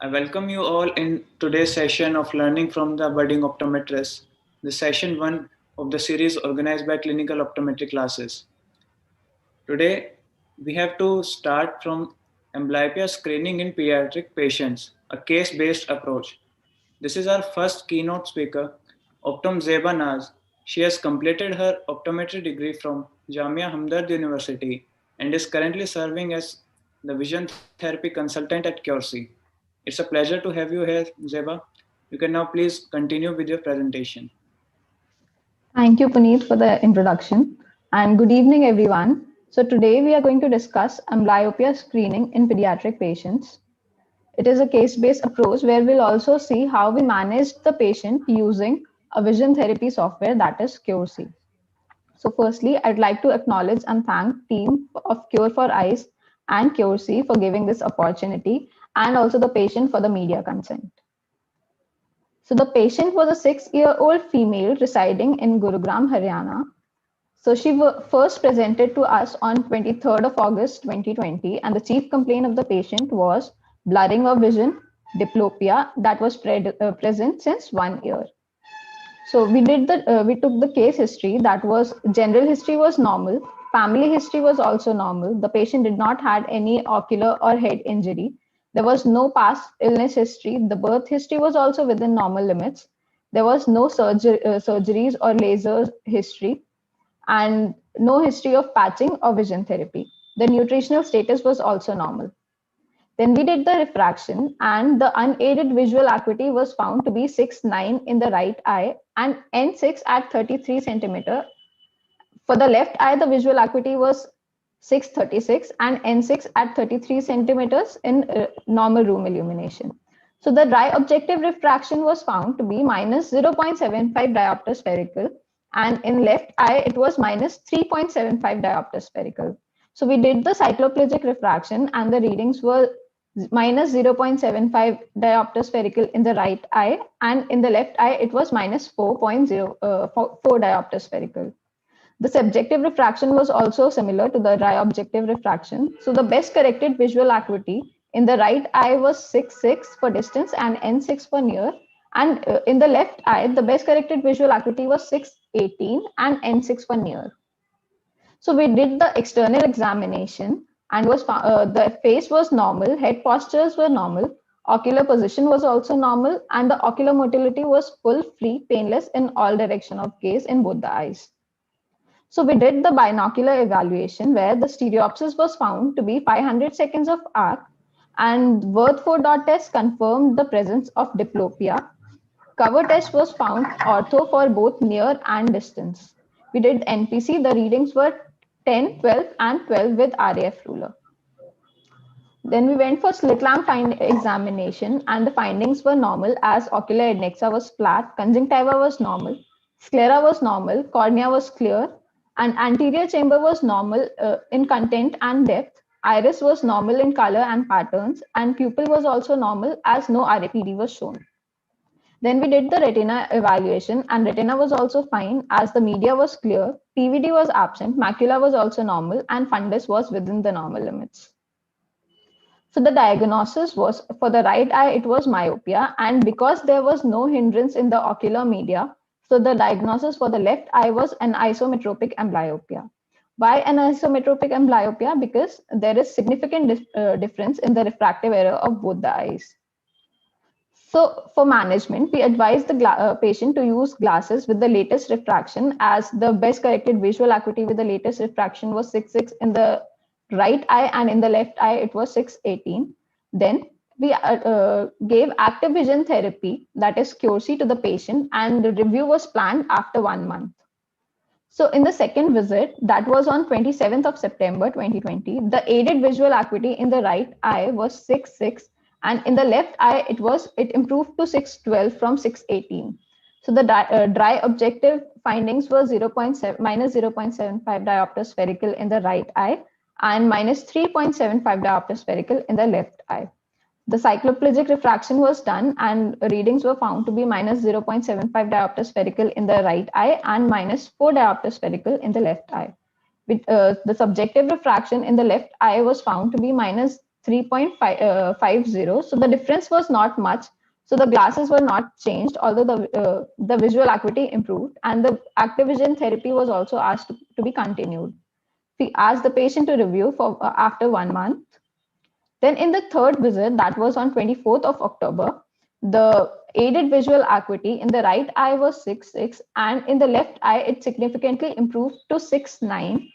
I welcome you all in today's session of Learning from the Budding Optometrist, the session 1 of the series organized by Clinical Optometry Classes. Today, we have to start from amblyopia screening in pediatric patients, a case-based approach. This is our first keynote speaker, Optom Zeba Naz. She has completed her optometry degree from Jamia Hamdard University and is currently serving as the vision therapy consultant at Cursi. It's a pleasure to have you here, Zeba. You can now please continue with your presentation. Thank you, Puneet, for the introduction. And good evening, everyone. So today we are going to discuss amblyopia screening in pediatric patients. It is a case-based approach where we'll also see how we manage the patient using a vision therapy software that is CureC. So firstly, I'd like to acknowledge and thank team of Cure for Eyes and CureC for giving this opportunity and also the patient for the media consent. So the patient was a 6-year-old female residing in Gurugram, Haryana. So she first presented to us on 23rd of August 2020, and the chief complaint of the patient was blurring of vision, diplopia that was present since 1 year. So we took the case history, that was general history was normal, family history was also normal. The patient did not had any ocular or head injury. There was no past illness history. The birth history was also within normal limits. There was no surgeries or laser history and no history of patching or vision therapy. The nutritional status was also normal. Then we did the refraction, and the unaided visual acuity was found to be 6.9 in the right eye and N6 at 33 centimeter. For the left eye, the visual acuity was 636 and N6 at 33 centimeters in normal room illumination. So the dry objective refraction was found to be minus 0.75 diopter spherical, and in left eye, it was minus 3.75 diopter spherical. So we did the cycloplegic refraction, and the readings were minus 0.75 diopter spherical in the right eye, and in the left eye, it was minus 4.04 diopter spherical. The subjective refraction was also similar to the dry objective refraction. So the best corrected visual acuity in the right eye was 6.6 for distance and N6 for near. And in the left eye, the best corrected visual acuity was 6.18 and N6 for near. So we did the external examination, and the face was normal, head postures were normal, ocular position was also normal, and the ocular motility was full, free, painless in all direction of gaze in both the eyes. So we did the binocular evaluation where the stereopsis was found to be 500 seconds of arc, and Worth 4 dot test confirmed the presence of diplopia. Cover test was found ortho for both near and distance. We did NPC, the readings were 10, 12 and 12 with RAF ruler. Then we went for slit lamp examination, and the findings were normal as ocular adnexa was flat, conjunctiva was normal, sclera was normal, cornea was clear, and anterior chamber was normal in content and depth. Iris was normal in color and patterns, and pupil was also normal as no RAPD was shown. Then we did the retina evaluation, and retina was also fine as the media was clear, PVD was absent, macula was also normal, and fundus was within the normal limits. So the diagnosis was for the right eye, it was myopia, and because there was no hindrance in the ocular media, so the diagnosis for the left eye was an isometropic amblyopia. Why an isometropic amblyopia? Because there is significant difference in the refractive error of both the eyes. So for management, we advise the patient to use glasses with the latest refraction, as the best corrected visual acuity with the latest refraction was 6.6 in the right eye, and in the left eye it was 6.18. Then we gave active vision therapy, that is CureC, to the patient, and the review was planned after 1 month. So in the second visit, that was on 27th of September 2020, the aided visual acuity in the right eye was 6.6, and in the left eye it improved to 6.12 from 6.18. So the dry objective findings were minus 0.75 diopter spherical in the right eye and minus 3.75 diopter spherical in the left eye. The cycloplegic refraction was done, and readings were found to be minus 0.75 diopter spherical in the right eye and minus 4 diopter spherical in the left eye. The subjective refraction in the left eye was found to be minus 3.50. So the difference was not much. So the glasses were not changed, although the visual acuity improved, and the active vision therapy was also asked to be continued. We asked the patient to review for after 1 month. Then in the third visit, that was on 24th of October, the aided visual acuity in the right eye was 6.6, and in the left eye, it significantly improved to 6.9.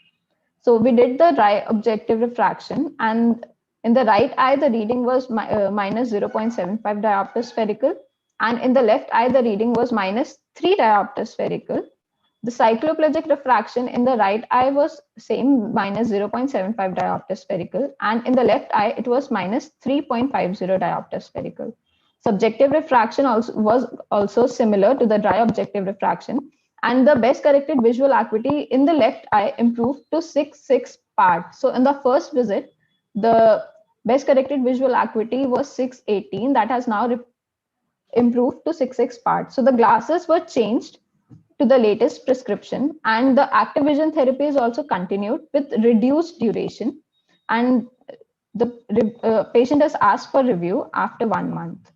So we did the right objective refraction, and in the right eye, the reading was minus 0.75 diopter spherical, and in the left eye, the reading was minus 3 diopter spherical. The cycloplegic refraction in the right eye was same, minus 0.75 diopter spherical, and in the left eye, it was minus 3.50 diopter spherical. Subjective refraction was also similar to the dry objective refraction, and the best corrected visual acuity in the left eye improved to 6.6 part. So in the first visit, the best corrected visual acuity was 6.18, that has now improved to 6.6 part. So the glasses were changed to the latest prescription, and the active vision therapy is also continued with reduced duration, and the patient has asked for review after 1 month.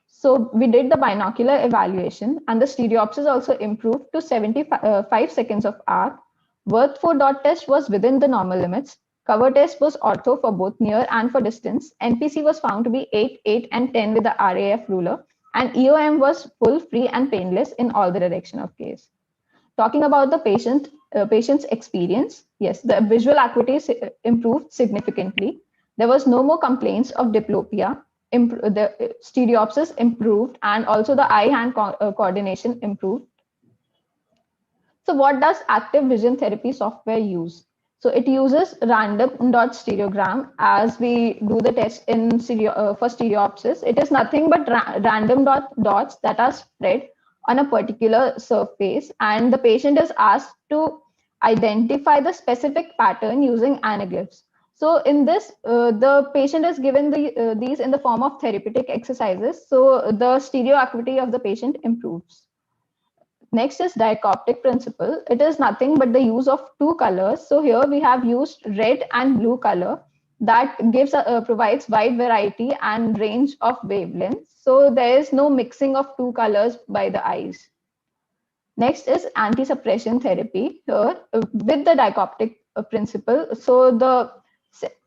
So we did the binocular evaluation, and the stereopsis also improved to 75 seconds of arc. Worth 4 dot test was within the normal limits. Cover test was ortho for both near and for distance. NPC was found to be 8, 8, and 10 with the RAF ruler, and EOM was full, free, and painless in all the direction of gaze. Talking about the patient's experience, yes, the visual acuity improved significantly. There was no more complaints of diplopia. The stereopsis improved, and also the eye-hand coordination improved. So what does active vision therapy software use? So it uses random dot stereogram as we do the test in for stereopsis. It is nothing but random dots that are spread on a particular surface, and the patient is asked to identify the specific pattern using anaglyphs. So in this, the patient is given these in the form of therapeutic exercises. So the stereo acuity of the patient improves. Next is dichoptic principle. It is nothing but the use of two colors. So here we have used red and blue color that provides wide variety and range of wavelengths. So there is no mixing of two colors by the eyes. Next is anti-suppression therapy here with the dichoptic principle. So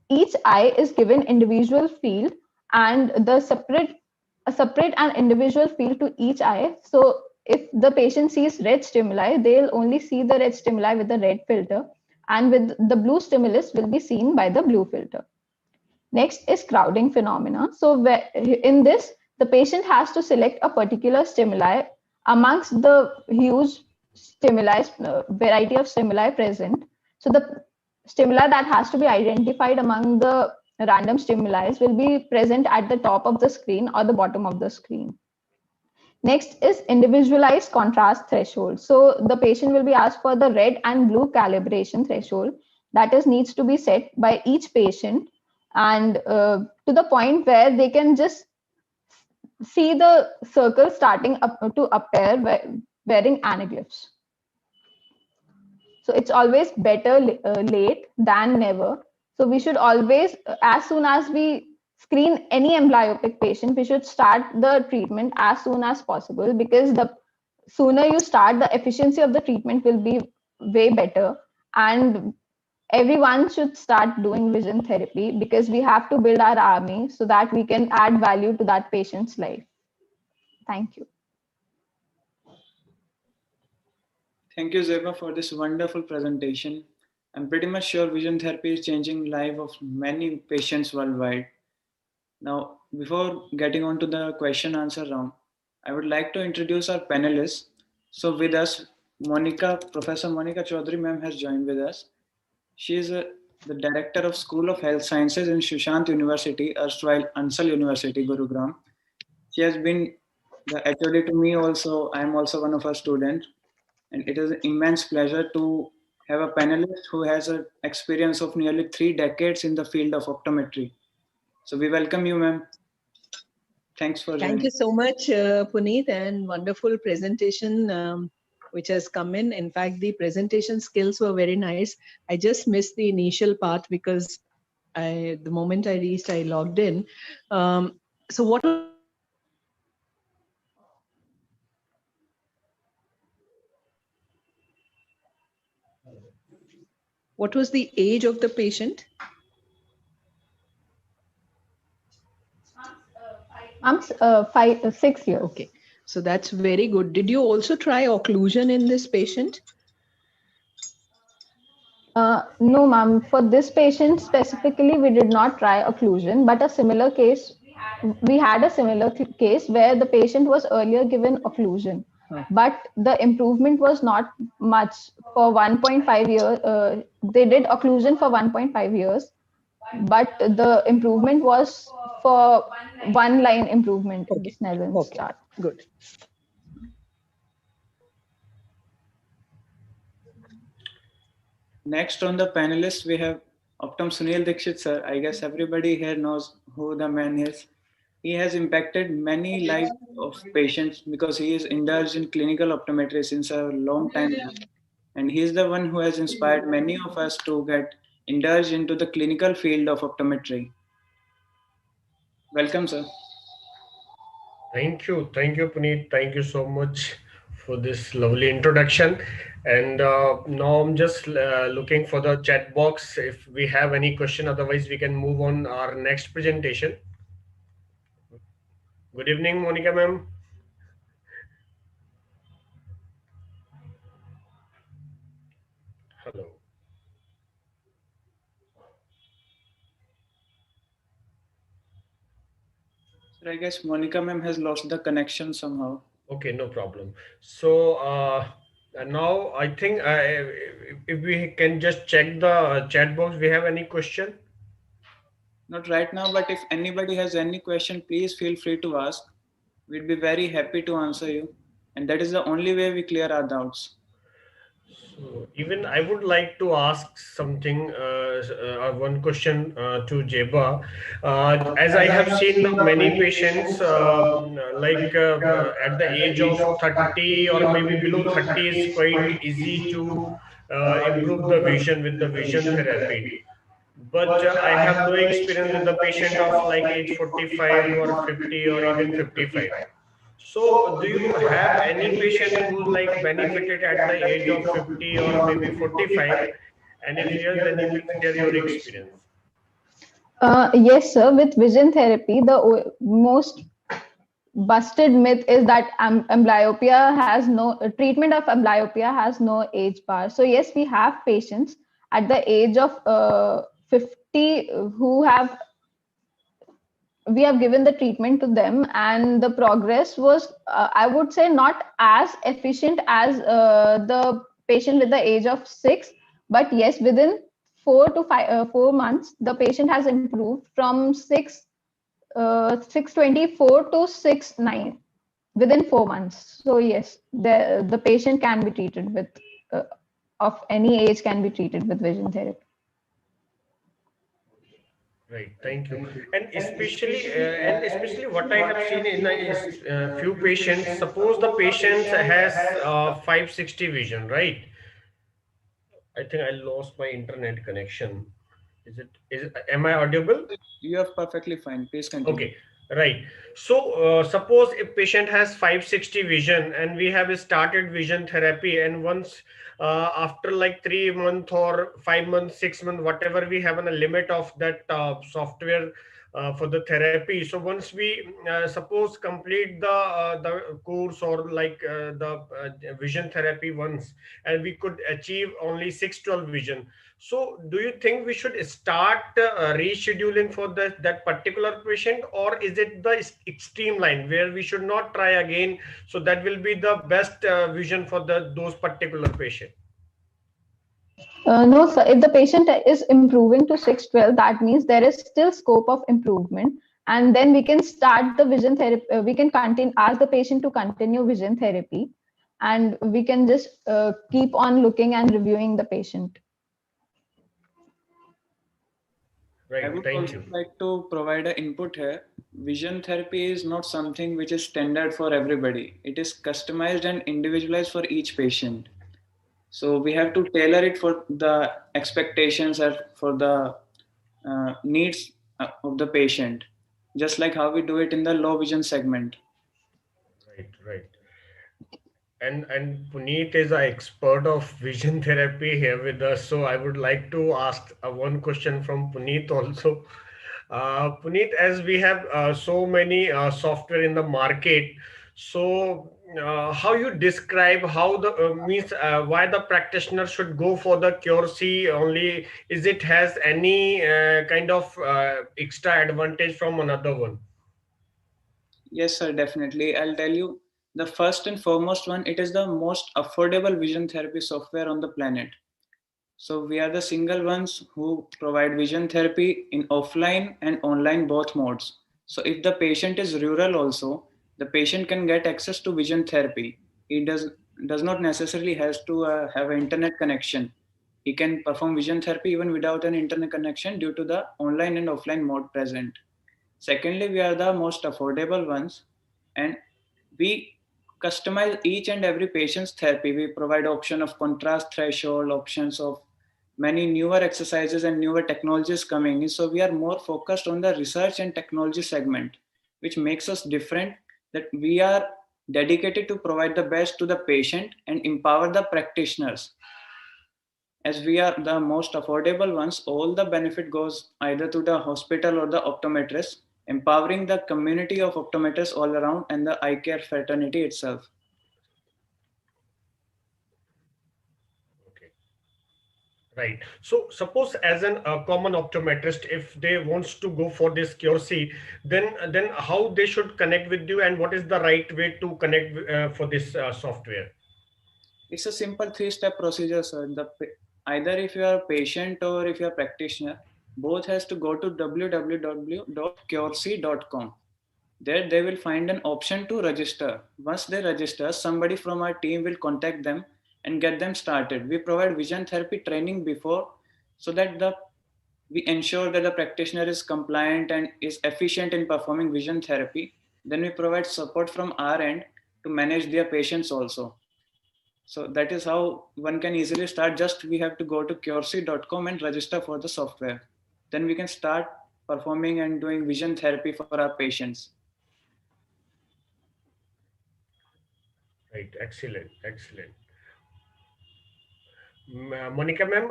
each eye is given individual field, and a separate and individual field to each eye. So if the patient sees red stimuli, they'll only see the red stimuli with the red filter, and with the blue stimulus will be seen by the blue filter. Next is crowding phenomena. So in this, the patient has to select a particular stimuli amongst the huge stimuli, variety of stimuli present. So the stimuli that has to be identified among the random stimuli will be present at the top of the screen or the bottom of the screen. Next is individualized contrast threshold. So the patient will be asked for the red and blue calibration threshold that needs to be set by each patient, and to the point where they can just see the circle starting to appear wearing anaglyphs. So it's always better late than never. So we should always, as soon as we screen any amblyopic patient, we should start the treatment as soon as possible, because the sooner you start, the efficiency of the treatment will be way better. And everyone should start doing vision therapy, because we have to build our army so that we can add value to that patient's life. Thank you. Thank you, Zeba, for this wonderful presentation. I'm pretty much sure vision therapy is changing life of many patients worldwide. Now, before getting on to the question answer round, I would like to introduce our panelists. So with us, Professor Monica Chaudhary ma'am has joined with us. She is the Director of School of Health Sciences in Sushant University, erstwhile Ansal University, Gurugram. She has been the HOD to me also. I am also one of her students. And it is an immense pleasure to have a panelist who has an experience of nearly 3 decades in the field of optometry. So we welcome you, ma'am. Thanks for joining. Thank you so much, Puneet, and wonderful presentation which has come in. In fact, the presentation skills were very nice. I just missed the initial part because the moment I reached, I logged in. So what was the age of the patient? 6 years. Okay, so that's very good. Did you also try occlusion in this patient? No, ma'am. For this patient specifically, we did not try occlusion, but a similar case, we had a similar case where the patient was earlier given occlusion, but the improvement was not much for 1.5 years. They did occlusion for 1.5 years, but the improvement was for one line improvement in the Snellen's chart. Good. Next on the panelists, we have Optum Sunil Dixit sir. I guess everybody here knows who the man is. He has impacted many lives of patients because he is indulged in clinical optometry since a long time now. And he is the one who has inspired many of us to get indulged into the clinical field of optometry. Welcome, sir. Thank you, Puneet. Thank you so much for this lovely introduction. And now I'm just looking for the chat box if we have any question. Otherwise, we can move on our next presentation. Good evening, Monica ma'am. Hello. Sir, I guess Monica ma'am has lost the connection somehow. Okay, no problem. So now I think if we can just check the chat box, we have any question? Not right now, but if anybody has any question, please feel free to ask. We'd be very happy to answer you. And that is the only way we clear our doubts. So even I would like to ask something, one question to Jeba. As I have seen the many patients, at the age of 30 or maybe below 30 is quite easy to improve the vision with the vision therapy. But I have no experience with the patient of like age 45 or 50 or even 55. So, do you have any patient who like benefited at the age of 50 or maybe 45? And if yes, then you can share your experience. Yes, sir. With vision therapy, the most busted myth is that amblyopia has no treatment of amblyopia has no age bar. So yes, we have patients at the age of 50 who have we have given the treatment to them, and the progress was I would say not as efficient as the patient with the age of 6, but yes, within 4 months the patient has improved from 624 to 69 within 4 months. So yes, the patient can be treated with of any age can be treated with vision therapy. Right, thank you. And especially what I have seen in a few patients. Suppose the patient has 560 vision, right? I think I lost my internet connection. Am I audible? You are perfectly fine. Please continue. Okay, right. So suppose a patient has 560 vision and we have started vision therapy, and once after like 3 months or 5 months, 6 months, whatever, we have a limit of that software for the therapy. So once we suppose complete the course or like the vision therapy once, and we could achieve only 612 vision. So do you think we should start rescheduling for that particular patient, or is it the extreme line where we should not try again? So that will be the best vision for those particular patient. No, sir. If the patient is improving to 612, that means there is still scope of improvement, and then we can start the vision therapy. We can continue, ask the patient to continue vision therapy, and we can just keep on looking and reviewing the patient. Right, I would thank also you. like to provide an input here. Vision therapy is not something which is standard for everybody. It is customized and individualized for each patient. So we have to tailor it for the expectations and for the needs of the patient, just like how we do it in the low vision segment. Right, right. And Puneet is an expert of vision therapy here with us. So I would like to ask one question from Puneet also. Puneet, as we have so many software in the market, so how you describe how the means why the practitioner should go for the Cure C only? Is it has any kind of extra advantage from another one? Yes, sir, definitely. I'll tell you the first and foremost one, it is the most affordable vision therapy software on the planet. So we are the single ones who provide vision therapy in offline and online both modes. So if the patient is rural also, the patient can get access to vision therapy. He does not necessarily has to have an internet connection. He can perform vision therapy even without an internet connection due to the online and offline mode present. Secondly, we are the most affordable ones, and we customize each and every patient's therapy. We provide option of contrast threshold, options of many newer exercises and newer technologies coming in. So we are more focused on the research and technology segment, which makes us different, that we are dedicated to provide the best to the patient and empower the practitioners. As we are the most affordable ones, all the benefit goes either to the hospital or the optometrist, empowering the community of optometrists all around and the eye care fraternity itself. Okay. Right. So suppose as an common optometrist, if they wants to go for this QC, then how they should connect with you, and what is the right way to connect for this software? It's a simple three-step procedure, sir. Either if you are a patient or if you are a practitioner, both has to go to www.curec.com. There they will find an option to register. Once they register, somebody from our team will contact them and get them started. We provide vision therapy training before, so that we ensure that the practitioner is compliant and is efficient in performing vision therapy. Then we provide support from our end to manage their patients also. So that is how one can easily start. Just we have to go to curec.com and register for the software. Then we can start performing and doing vision therapy for our patients. Right. Excellent. Excellent. Monica ma'am,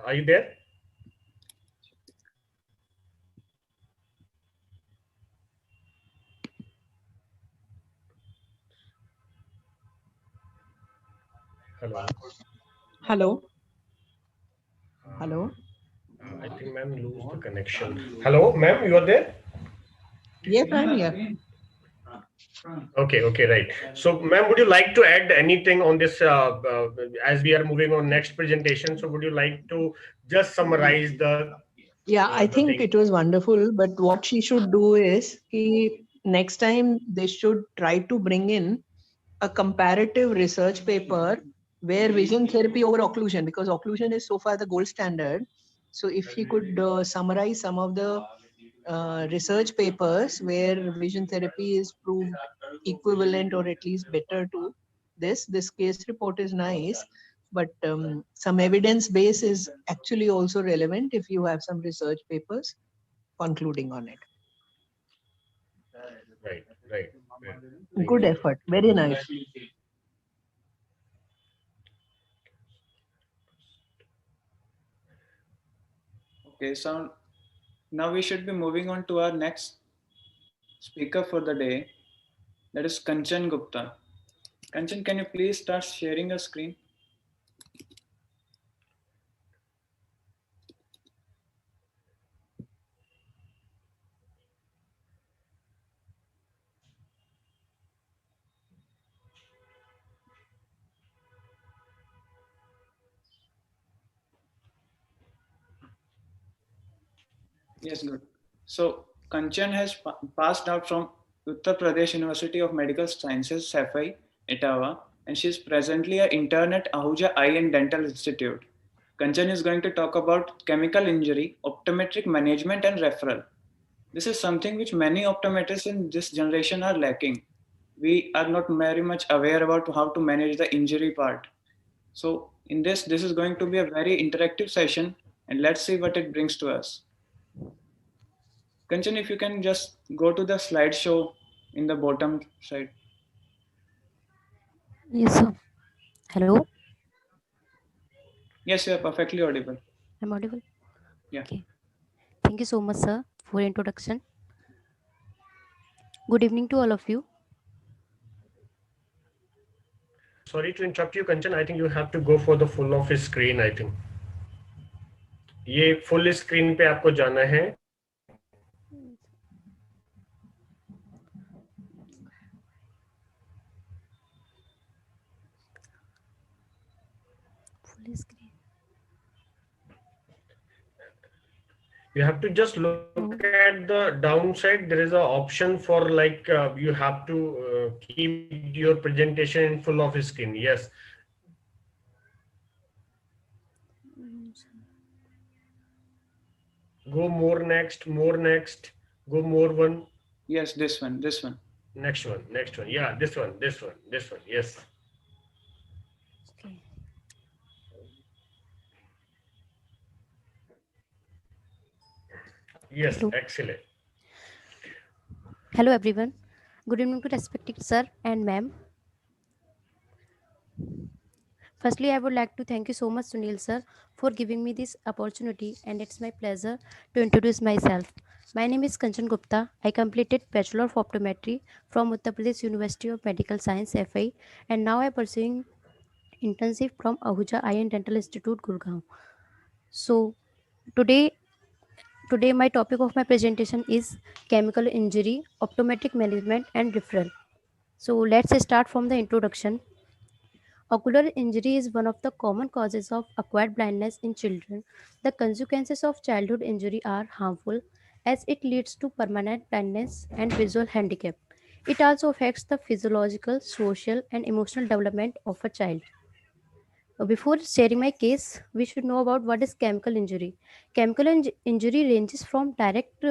are you there? Hello. Hello. Hello. I think ma'am lose the connection. Hello, ma'am, you are there? Yes, I'm here. Okay, okay, right. So, ma'am, would you like to add anything on this as we are moving on next presentation? So, would you like to just summarize the Yeah, I think thing? it was wonderful. But what she should do is, next time they should try to bring in a comparative research paper where vision therapy over occlusion, because occlusion is so far the gold standard. So if he could summarize some of the research papers where vision therapy is proved equivalent or at least better to this case report is nice, but some evidence base is actually also relevant if you have some research papers concluding on it. Right, right. Good effort, very nice. Okay, so now we should be moving on to our next speaker for the day. That is Kanchan Gupta. Kanchan, can you please start sharing your screen? Yes, good. So Kanchan has passed out from Uttar Pradesh University of Medical Sciences, Safai, Etawah, and she is presently an intern at Ahuja Eye and Dental Institute. Kanchan is going to talk about chemical injury, optometric management, and referral. This is something which many optometrists in this generation are lacking. We are not very much aware about how to manage the injury part. So in this is going to be a very interactive session, and let's see what it brings to us. Kanchan, if you can just go to the slideshow in the bottom side. Yes, sir. Hello, Yes, you are perfectly audible. I'm audible. Yeah. Okay. Thank you so much, sir, for introduction. Good evening to all of you. Sorry to interrupt you, Kanchan. I think you have to go for the full of his screen. I think ये full screen पे आपको जाना है. Full screen. You have to just look at the downside. There is an option for like you have to keep your presentation in full of screen. Yes. Go more next, go more one. Yes, this one. Next one. Yeah, this one. Yes. Okay. Yes, Hello. excellent. Hello, everyone. Good evening to respected sir and ma'am. Firstly, I would like to thank you so much, Sunil sir, for giving me this opportunity, and it's my pleasure to introduce myself. My name is Kanchan Gupta. I completed Bachelor of Optometry from Uttar Pradesh University of Medical Science (FI), and now I'm pursuing internship from Ahuja Eye and Dental Institute, Gurgaon. So today, today my topic of my presentation is chemical injury, optometric management, and referral. So let's start from the introduction. Ocular injury is one of the common causes of acquired blindness in children. The consequences of childhood injury are harmful as it leads to permanent blindness and visual handicap. It also affects the physiological, social, and emotional development of a child. Before sharing my case, we should know about what is chemical injury. Injury ranges from direct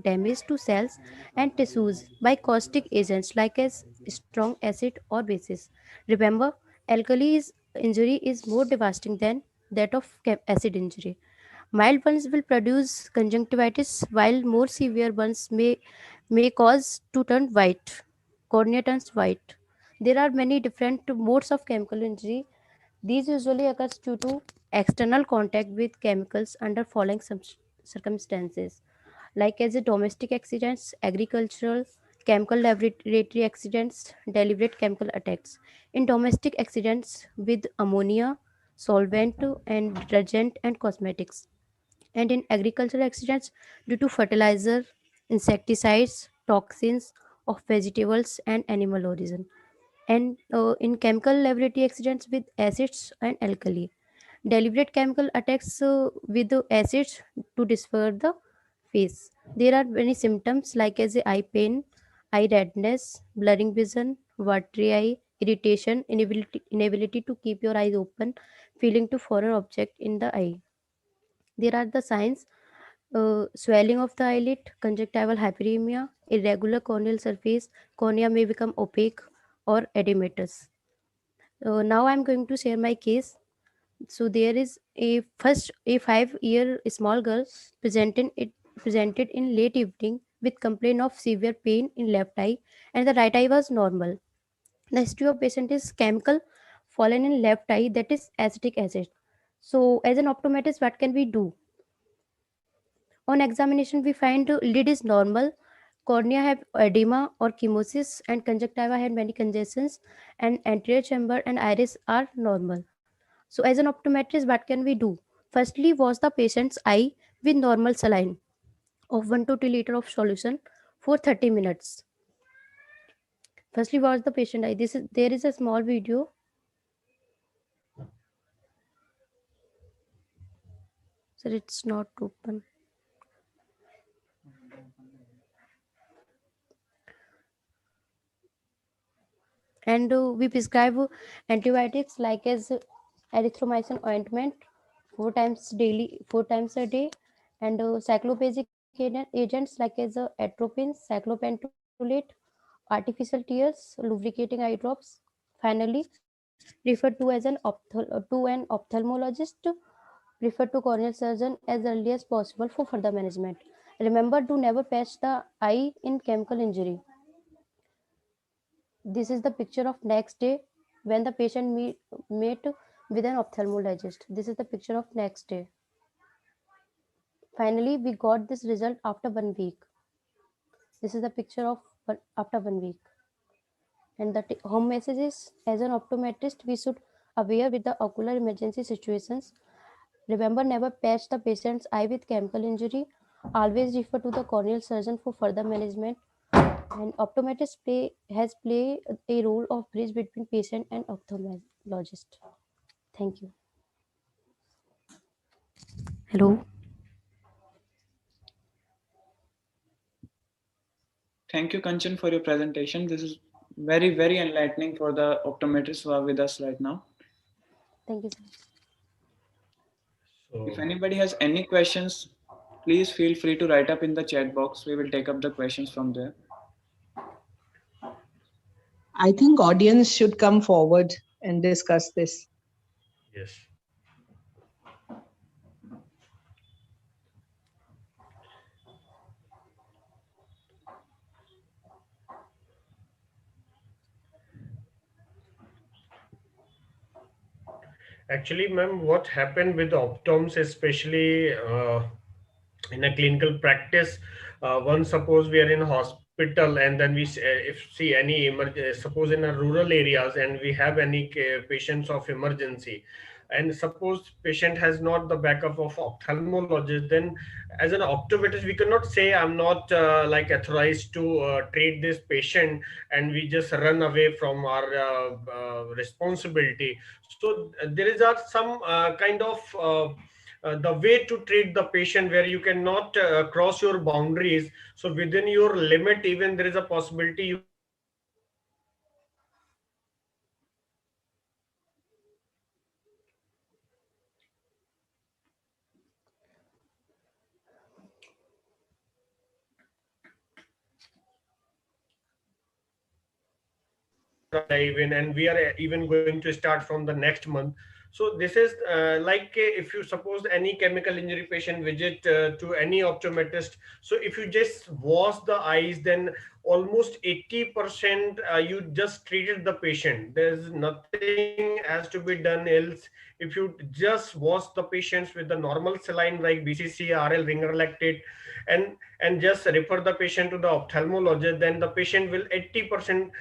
damage to cells and tissues by caustic agents like as strong acid or bases. Remember, injury is more devastating than that of acid injury. Mild ones will produce conjunctivitis, while more severe ones may cause to turn white. Cornea turns white. There are many different modes of chemical injury. These usually occurs due to external contact with chemicals under following circumstances, like as a domestic accidents, agricultural, chemical laboratory accidents, deliberate chemical attacks. In domestic accidents with ammonia, solvent and detergent and cosmetics, and in agricultural accidents due to fertilizer, insecticides, toxins of vegetables and animal origin, and in chemical laboratory accidents with acids and alkali. Deliberate chemical attacks with the acids to disfigure the face. There are many symptoms like as eye pain, eye redness, blurring vision, watery eye, irritation, inability to keep your eyes open, feeling to foreign object in the eye. There are the signs: swelling of the eyelid, conjunctival hyperemia, irregular corneal surface, cornea may become opaque or edematous. Now I'm going to share my case. So there is a 5-year small girl presented in late evening with complaint of severe pain in left eye, and the right eye was normal. The history of patient is chemical fallen in left eye, that is acetic acid. So as an optometrist, what can we do? On examination, we find lid is normal, cornea have edema or chemosis, and conjunctiva had many congestions, and anterior chamber and iris are normal. So as an optometrist, what can we do? Firstly, wash the patient's eye with normal saline of 1 to 2 liter of solution for 30 minutes. Firstly, wash the patient eye. There is a small video. Sir, it's not open. And we prescribe antibiotics like as erythromycin ointment 4 times a day, and cyclophagic agents like as atropine, cyclopentolate, artificial tears, lubricating eye drops. Finally, refer to an ophthalmologist, refer to corneal surgeon as early as possible for further management. Remember to never patch the eye in chemical injury. This is the picture of next day when the patient met with an ophthalmologist. This is the picture of next day. Finally, we got this result after 1 week. This is the picture of after 1 week. And the home message is, as an optometrist, we should aware with the ocular emergency situations. Remember, never patch the patient's eye with chemical injury. Always refer to the corneal surgeon for further management. And optometrist has played a role of bridge between patient and ophthalmologist. Thank you. Hello. Thank you, Kanchan, for your presentation. This is very, very enlightening for the optometrists who are with us right now. Thank you, sir. If So, anybody has any questions, please feel free to write up in the chat box. We will take up the questions from there. I think audience should come forward and discuss this. yes. Actually, ma'am, what happened with optoms, especially in a clinical practice, one suppose we are in hospital and then we if see any suppose in a rural areas and we have any patients of emergency, and suppose patient has not the backup of ophthalmologist, then as an optometrist we cannot say I'm not like authorized to treat this patient, and we just run away from our responsibility. So there is some kind of the way to treat the patient where you cannot cross your boundaries. So within your limit, even there is a possibility you even, and we are even going to start from the next month. So this is like if you suppose any chemical injury patient visit to any optometrist, so if you just wash the eyes, then almost 80% you just treated the patient. There's nothing has to be done else. If you just wash the patients with the normal saline like BCC, RL, ringer lactate, and just refer the patient to the ophthalmologist, then the patient will 80%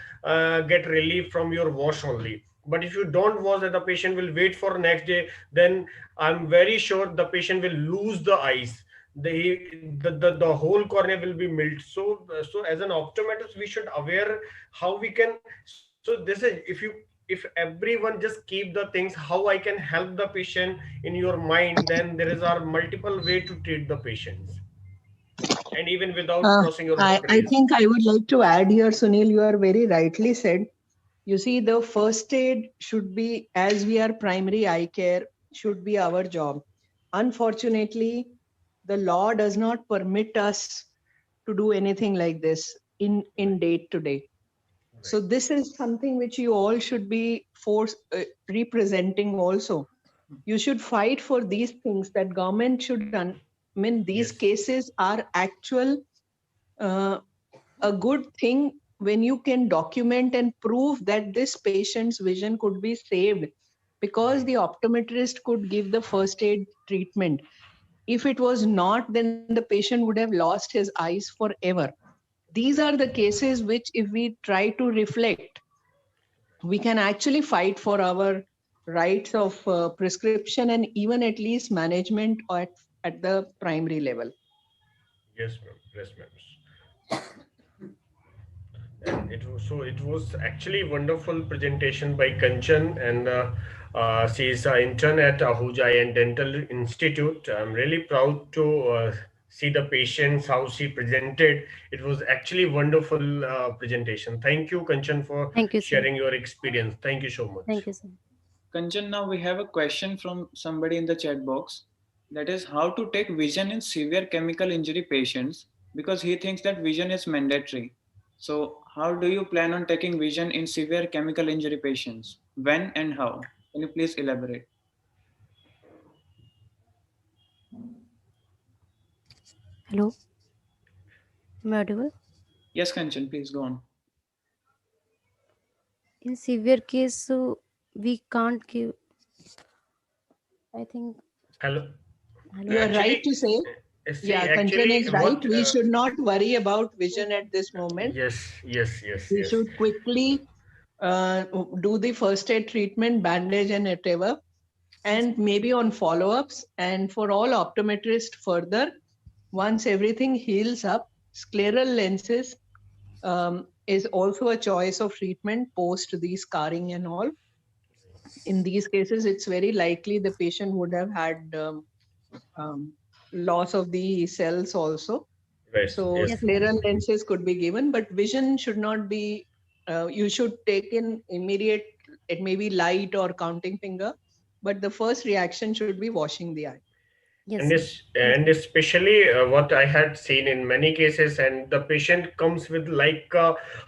get relief from your wash only. But if you don't wash, that the patient will wait for next day, then I'm very sure the patient will lose the eyes. The whole cornea will be melted. So as an optometrist we should aware how we can. So this is, if everyone just keep the things how I can help the patient in your mind, then there is are multiple way to treat the patients, and even without crossing your I boundaries. think I would like to add here, Sunil, you are very rightly said. You see, the first aid should be, as we are primary eye care, should be our job. Unfortunately, the law does not permit us to do anything like this in date to day. So this is something which you all should be representing also. You should fight for these things that government should done. I mean, these Yes. cases are actual a good thing when you can document and prove that this patient's vision could be saved because the optometrist could give the first aid treatment. If it was not, then the patient would have lost his eyes forever. These are the cases which, if we try to reflect, we can actually fight for our rights of prescription and even at least management at the primary level. Yes, ma'am. Yes, ma'am. And it was actually wonderful presentation by Kanchan, and she is an intern at Ahuja and Dental Institute. I'm really proud to see the patients how she presented. It was actually wonderful presentation. Thank you, Kanchan, for Thank you, sir. sharing your experience. Thank you so much. Thank you, sir. Kanchan, now we have a question from somebody in the chat box. That is how to take vision in severe chemical injury patients, because he thinks that vision is mandatory. So how do you plan on taking vision in severe chemical injury patients? When and how? Can you please elaborate? Hello. Am I audible? Yes, Kanchan, please go on. In severe case, we can't give. I think. Hello. Hello. You are right Actually, to say. see, Yeah, Kanchan actually, is right. what? We should not worry about vision at this moment. Yes, yes, yes, We yes. should quickly do the first aid treatment, bandage and whatever, and maybe on follow-ups. And for all optometrists further, once everything heals up, scleral lenses is also a choice of treatment post the scarring and all. In these cases, it's very likely the patient would have had um, loss of the cells also. Right. So Yes. Yes, sir. scleral lenses could be given, but vision should not be, you should take in immediate, it may be light or counting finger, but the first reaction should be washing the eye. Yes, And sir. this, and especially what I had seen in many cases, and the patient comes with like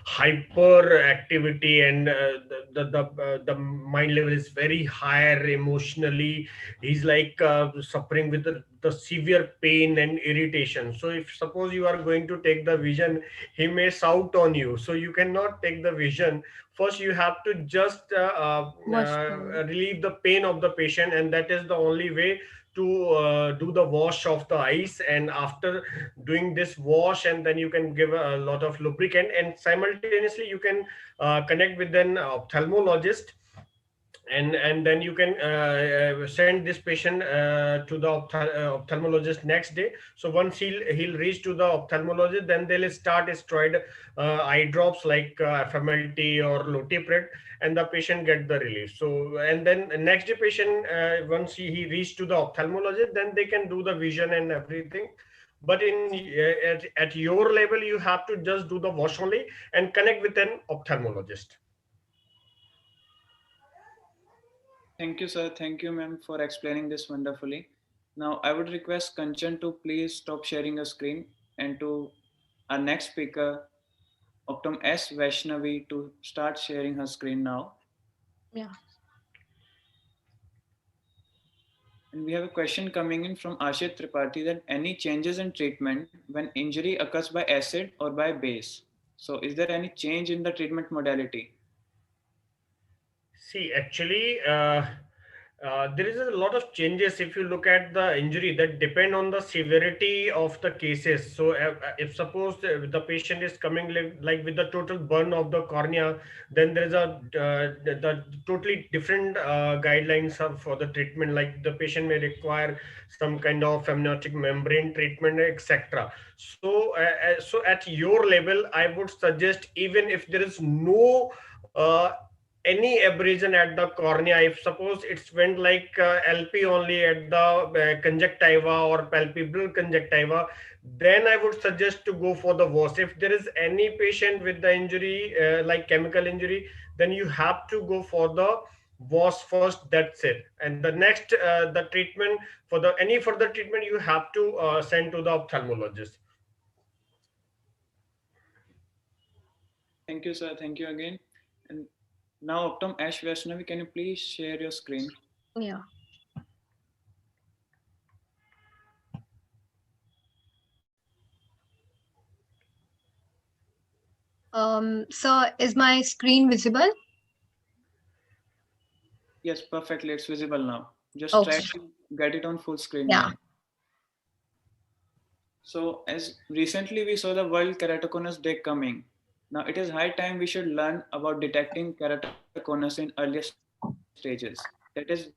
hyper activity, and the mind level is very higher emotionally. He's like suffering with the severe pain and irritation. So if suppose you are going to take the vision, he may shout on you. So you cannot take the vision. First, you have to just Wash the. relieve the pain of the patient, and that is the only way to do the wash of the eyes. And after doing this wash, and then you can give a lot of lubricant, and simultaneously you can connect with an ophthalmologist, and then you can send this patient to the ophthalmologist next day. So once he'll reach to the ophthalmologist, then they'll start steroid eye drops like FMLT or Lotipred, and the patient get the relief. So and then next day patient, once he reach to the ophthalmologist, then they can do the vision and everything. But at your level, you have to just do the wash only and connect with an ophthalmologist. Thank you, sir. Thank you, ma'am, for explaining this wonderfully. Now, I would request Kanchan to please stop sharing your screen and to our next speaker, Optum S. Vaishnavi, to start sharing her screen now. Yeah. And we have a question coming in from Ashit Tripathi that any changes in treatment when injury occurs by acid or by base? So, is there any change in the treatment modality? See, actually, there is a lot of changes if you look at the injury that depend on the severity of the cases. So, if suppose the patient is coming like with the total burn of the cornea, then there is the totally different guidelines for the treatment. Like the patient may require some kind of amniotic membrane treatment, etc. So, so at your level, I would suggest, even if there is no any abrasion at the cornea, if suppose it's went like LP only at the conjunctiva or palpebral conjunctiva, then I would suggest to go for the wash. If there is any patient with the injury like chemical injury, then you have to go for the wash first. That's it. And the next the treatment for the any further treatment, you have to send to the ophthalmologist. Thank you, sir. Thank you again. And now, Optum Ash Vaishnavi, can you please share your screen? Yeah. So is my screen visible? Yes, perfectly. It's visible now. Just Okay. try to get it on full screen Yeah. now. So, as recently we saw the World Keratoconus Day coming. Now, it is high time we should learn about detecting keratoconus in earlier stages. That is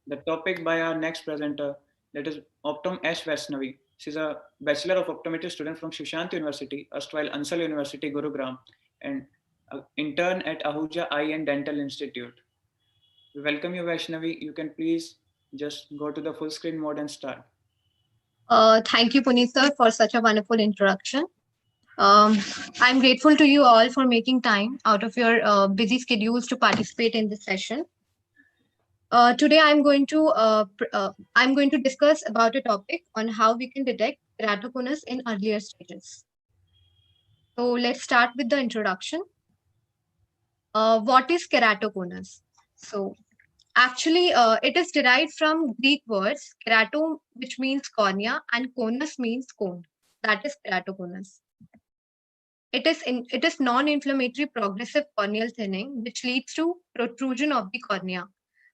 the topic by our next presenter, that is Optum S. Vaishnavi. She's a Bachelor of Optometry student from Sushant University, erstwhile Ansal University, Gurugram, and an intern at Ahuja Eye and Dental Institute. We welcome you, Vaishnavi. You can please just go to the full screen mode and start. Thank you, Puneet sir, for such a wonderful introduction. I'm grateful to you all for making time out of your busy schedules to participate in this session. Today, I'm going to discuss about a topic on how we can detect keratoconus in earlier stages. So let's start with the introduction. What is keratoconus? So actually, it is derived from Greek words kerato, which means cornea, and conus means cone. That is keratoconus. It is non-inflammatory progressive corneal thinning, which leads to protrusion of the cornea.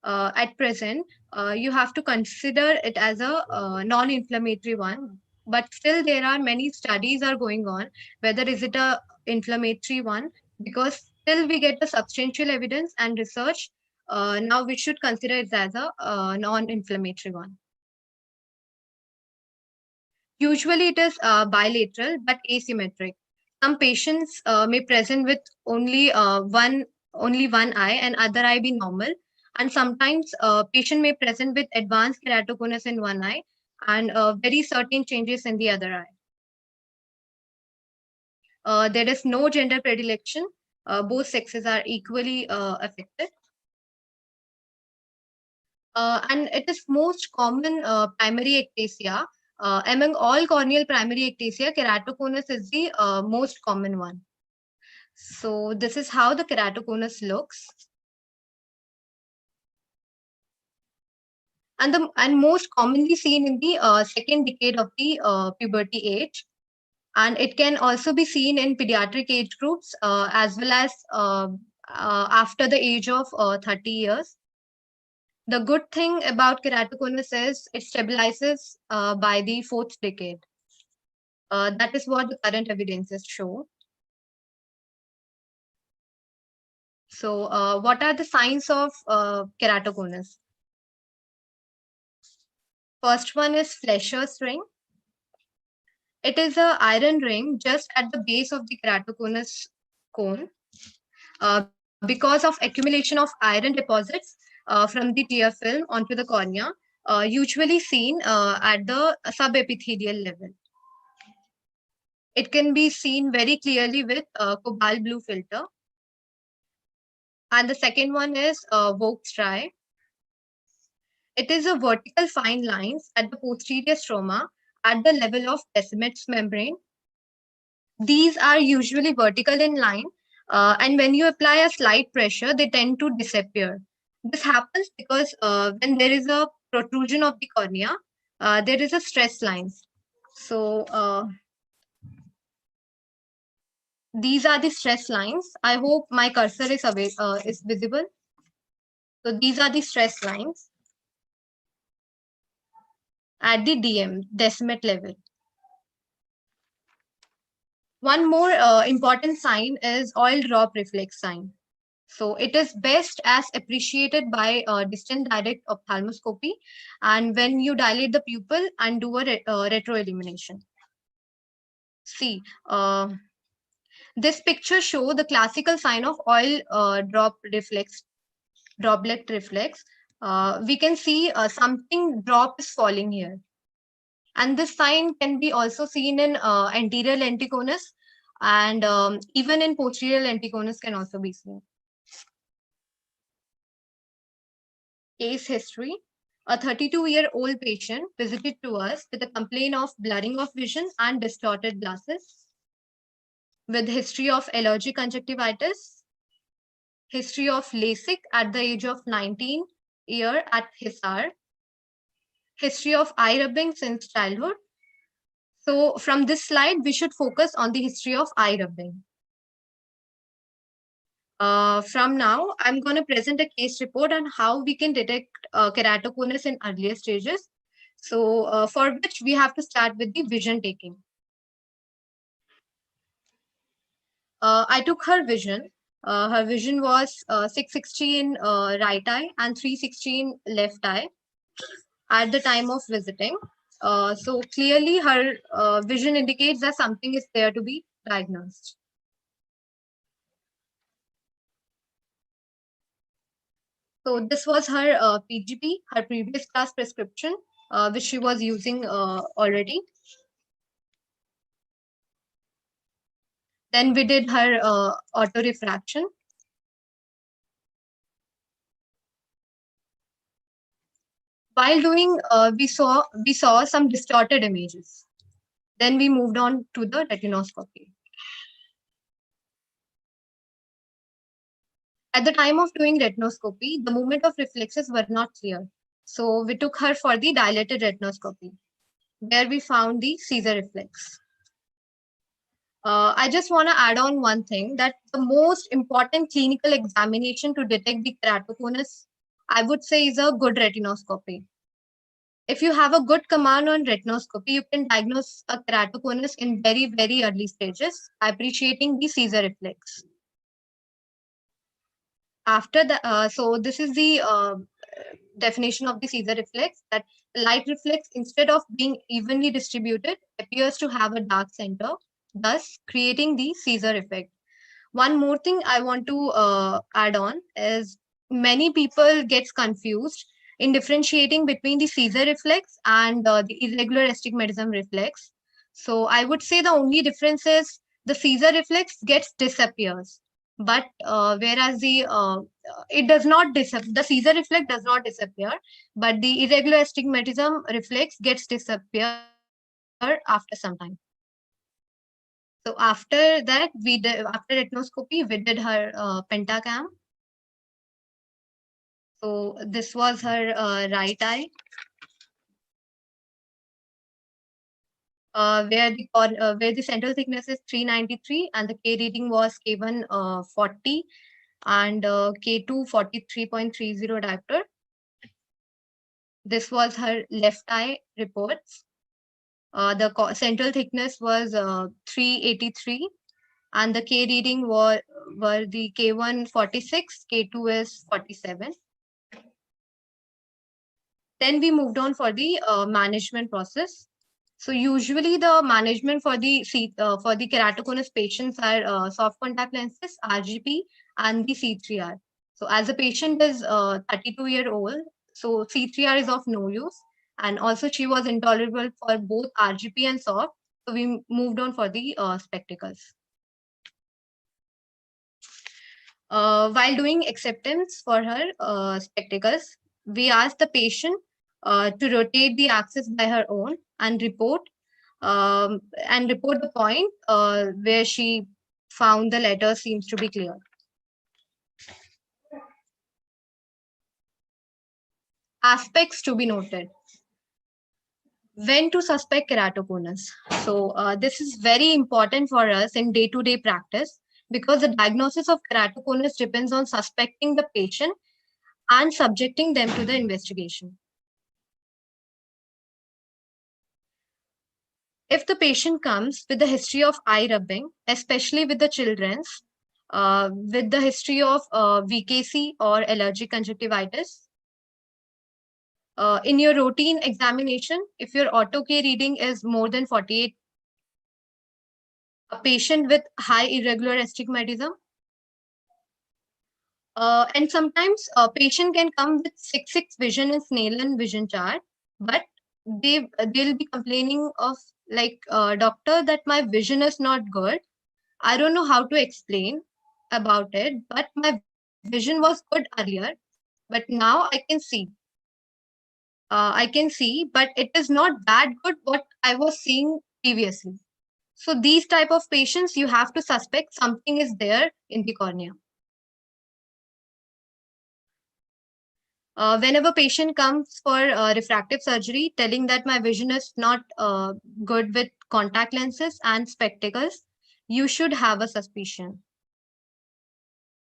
At present, you have to consider it as a non-inflammatory one, but still there are many studies are going on whether is it a inflammatory one, because still we get the substantial evidence and research. Now we should consider it as a non-inflammatory one. Usually it is bilateral but asymmetric. Some patients may present with only one eye and other eye be normal, and sometimes patient may present with advanced keratoconus in one eye and very certain changes in the other eye. There is no gender predilection. Both sexes are equally affected. And it is most common primary ectasia. Among all corneal primary ectasia, keratoconus is the most common one. So this is how the keratoconus looks. And most commonly seen in the second decade of the puberty age. And it can also be seen in pediatric age groups as well as after the age of 30 years. The good thing about keratoconus is it stabilizes by the fourth decade. That is what the current evidences show. So what are the signs of keratoconus? First one is Flesher's ring. It is an iron ring just at the base of the keratoconus cone. Because of accumulation of iron deposits from the tear film onto the cornea, usually seen at the subepithelial level. It can be seen very clearly with cobalt blue filter. And the second one is Vogt striae. It is a vertical fine lines at the posterior stroma at the level of Descemet's membrane. These are usually vertical in line, and when you apply a slight pressure, they tend to disappear. This happens because when there is a protrusion of the cornea, there is a stress lines. So these are the stress lines. I hope my cursor is visible. So these are the stress lines at the DM, Descemet level. One more important sign is oil drop reflex sign. So it is best as appreciated by distant direct ophthalmoscopy and when you dilate the pupil and do a retroillumination. See, this picture shows the classical sign of oil droplet reflex. We can see something drop is falling here. And this sign can be also seen in anterior lenticonus, and even in posterior lenticonus can also be seen. Case history. A 32-year-old patient visited to us with a complaint of blurring of vision and distorted glasses, with history of allergic conjunctivitis, history of LASIK at the age of 19 years at Hisar, history of eye rubbing since childhood. So from this slide, we should focus on the history of eye rubbing. From now, I'm going to present a case report on how we can detect keratoconus in earlier stages. So for which we have to start with the vision taking. I took her vision. Her vision was 660 in right eye and 360 in left eye at the time of visiting. So clearly her vision indicates that something is there to be diagnosed. So this was her PGP, her previous class prescription, which she was using already. Then we did her auto refraction. While doing, we saw some distorted images. Then we moved on to the retinoscopy. At the time of doing retinoscopy, the movement of reflexes were not clear. So we took her for the dilated retinoscopy, where we found the Caesar reflex. I just want to add on one thing, that the most important clinical examination to detect the keratoconus, I would say, is a good retinoscopy. If you have a good command on retinoscopy, you can diagnose a keratoconus in very, very early stages, appreciating the Caesar reflex. After the, so this is the definition of the Caesar reflex, that light reflex, instead of being evenly distributed, appears to have a dark center, thus creating the Caesar effect. One more thing I want to add on is, many people gets confused in differentiating between the Caesar reflex and the irregular astigmatism reflex. So I would say the only difference is the Caesar reflex gets disappears, but whereas the it does not disappear. The Caesar reflex does not disappear, but the irregular astigmatism reflex gets disappear after some time. So after that, after retinoscopy, we did her pentacam. So this was her right eye, where the central thickness is 393 and the K reading was K1 40 and K2 43.30 diopter. This was her left eye reports. The central thickness was 383 and the K reading were the K1 46, K2 is 47. Then we moved on for the management process. So usually the management for the keratoconus patients are soft contact lenses, RGP, and the C3R. So as a patient is 32-year-old, so C3R is of no use, and also she was intolerable for both RGP and soft. So we moved on for the spectacles. While doing acceptance for her spectacles, we asked the patient to rotate the axis by her own and report the point where she found the letter seems to be clear. Aspects to be noted. When to suspect keratoconus? So this is very important for us in day-to-day practice, because the diagnosis of keratoconus depends on suspecting the patient and subjecting them to the investigation. If the patient comes with the history of eye rubbing, especially with the children's, with the history of VKC or allergic conjunctivitis, in your routine examination, if your auto K reading is more than 48, a patient with high irregular astigmatism, and sometimes a patient can come with 6/6 vision in Snellen vision chart, but they'll be complaining of like, doctor, that my vision is not good. I don't know how to explain about it, but my vision was good earlier, but now I can see. But it is not that good what I was seeing previously. So these type of patients, you have to suspect something is there in the cornea. Whenever patient comes for refractive surgery, telling that my vision is not good with contact lenses and spectacles, you should have a suspicion.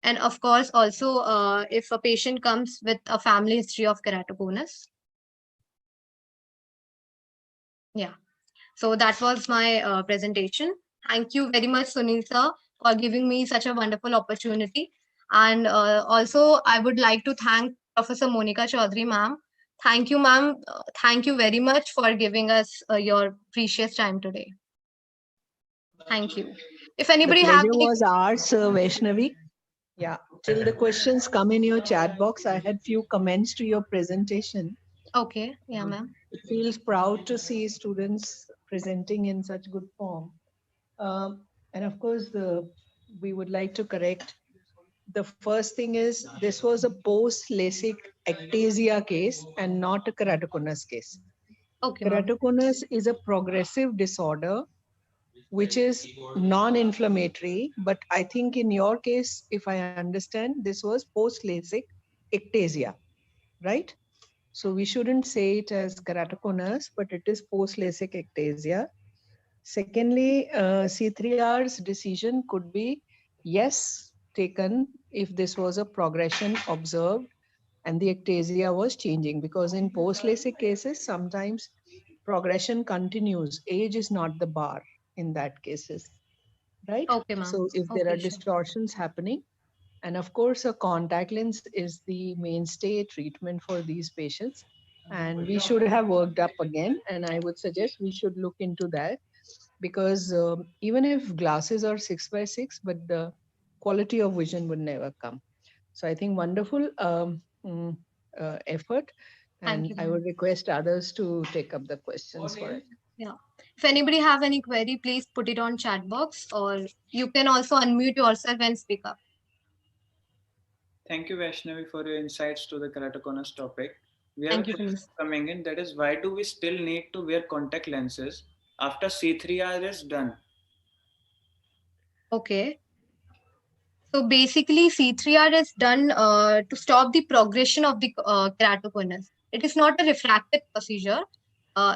And of course, also, if a patient comes with a family history of keratoconus. Yeah. So that was my presentation. Thank you very much, Sunil sir, for giving me such a wonderful opportunity. And also, I would like to thank Professor Monica Chaudhary, ma'am. Thank you, ma'am. Thank you very much for giving us your precious time today. Thank you. If anybody The have pleasure any... was ours, Vaishnavi. Yeah, till the questions come in your chat box, I had few comments to your presentation. Okay, yeah, ma'am. It feels proud to see students presenting in such good form. And of course, we would like to correct. The first thing is, this was a post-LASIK ectasia case and not a keratoconus case. Okay, ma'am. Keratoconus is a progressive disorder which is non-inflammatory, but I think in your case, if I understand, this was post-LASIK ectasia, right? So we shouldn't say it as keratoconus, but it is post-LASIK ectasia. Secondly, C3R's decision could be yes taken if this was a progression observed and the ectasia was changing, because in post-LASIK cases, sometimes progression continues. Age is not the bar in that cases, right? Okay, ma'am. So if there are Okay, sure. distortions happening, and of course, a contact lens is the mainstay treatment for these patients. And we should have worked up again. And I would suggest we should look into that, because even if glasses are 6x6, but the quality of vision would never come. So I think wonderful effort. Thank And you, I ma'am. would request others to take up the questions for it. Yeah. If anybody have any query, please put it on chat box, or you can also unmute yourself and speak up. Thank you, Vaishnavi, for your insights to the keratoconus topic. We have Thank a you, question Puneet. coming in, that is, why do we still need to wear contact lenses after C3R is done? Okay. So basically, C3R is done to stop the progression of the keratoconus. It is not a refractive procedure.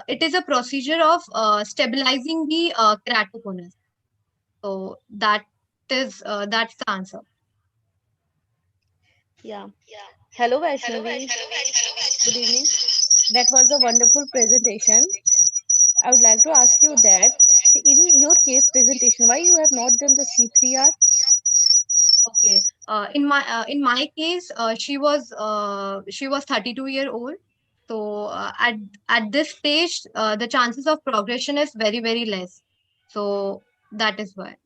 It is a procedure of stabilizing the keratoconus. So that's the answer. Yeah. Hello, Vaishnavi. Good evening. That was a wonderful presentation. I would like to ask you that in your case presentation, why you have not done the C3R? Okay. In my case, she was 32-year old. So at this stage, the chances of progression is very, very less. So that is why.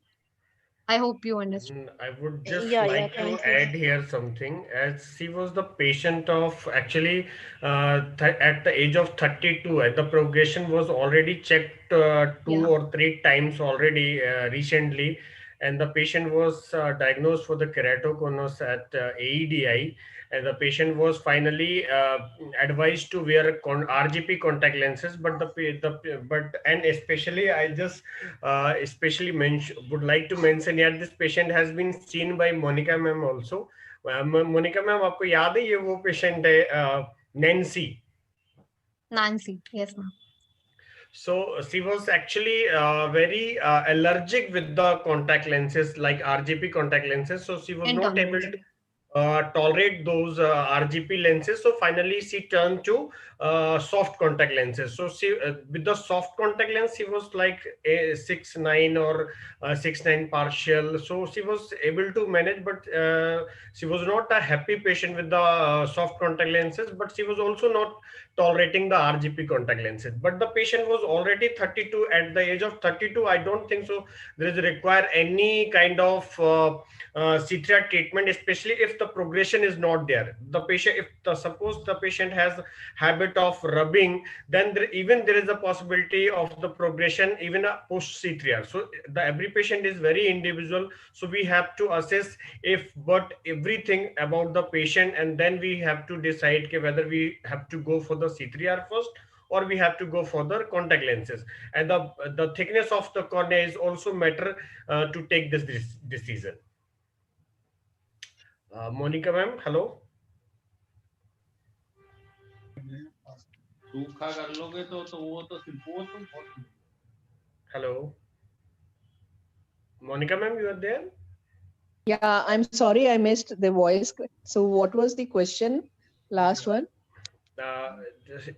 I hope you understand. I would just Yeah, like to thank you. add here something, as she was the patient of actually at the age of 32, and the progression was already checked two Yeah. or three times already recently, and the patient was diagnosed for the keratoconus at AEDI, and the patient was finally advised to wear RGP contact lenses, but and especially I just especially would like to mention here, this patient has been seen by Monica ma'am also. Monica ma'am, आपको याद है ये वो patient है Nancy. Nancy. Yes, ma'am. So she was actually very allergic with the contact lenses, like RGP contact lenses. So she was not able Intolerant. to tolerate those RGP lenses. So finally, she turned to soft contact lenses. So she, with the soft contact lens, she was like a 6'9" or 6'9" partial. So she was able to manage, but she was not a happy patient with the soft contact lenses. But she was also not tolerating the RGP contact lenses. But the patient was already 32. At the age of 32, I don't think so there is require any kind of C3R treatment, especially if the progression is not there. The patient, if suppose the patient has habit of rubbing, then even there is a possibility of the progression even post C3R. So every patient is very individual. So we have to assess everything about the patient, and then we have to decide whether we have to go for the C3R first, or we have to go for the contact lenses. And the thickness of the cornea is also matter to take this decision. Monica ma'am, hello. Hello. Monica ma'am, you are there? Yeah, I'm sorry I missed the voice. So what was the question? Last one?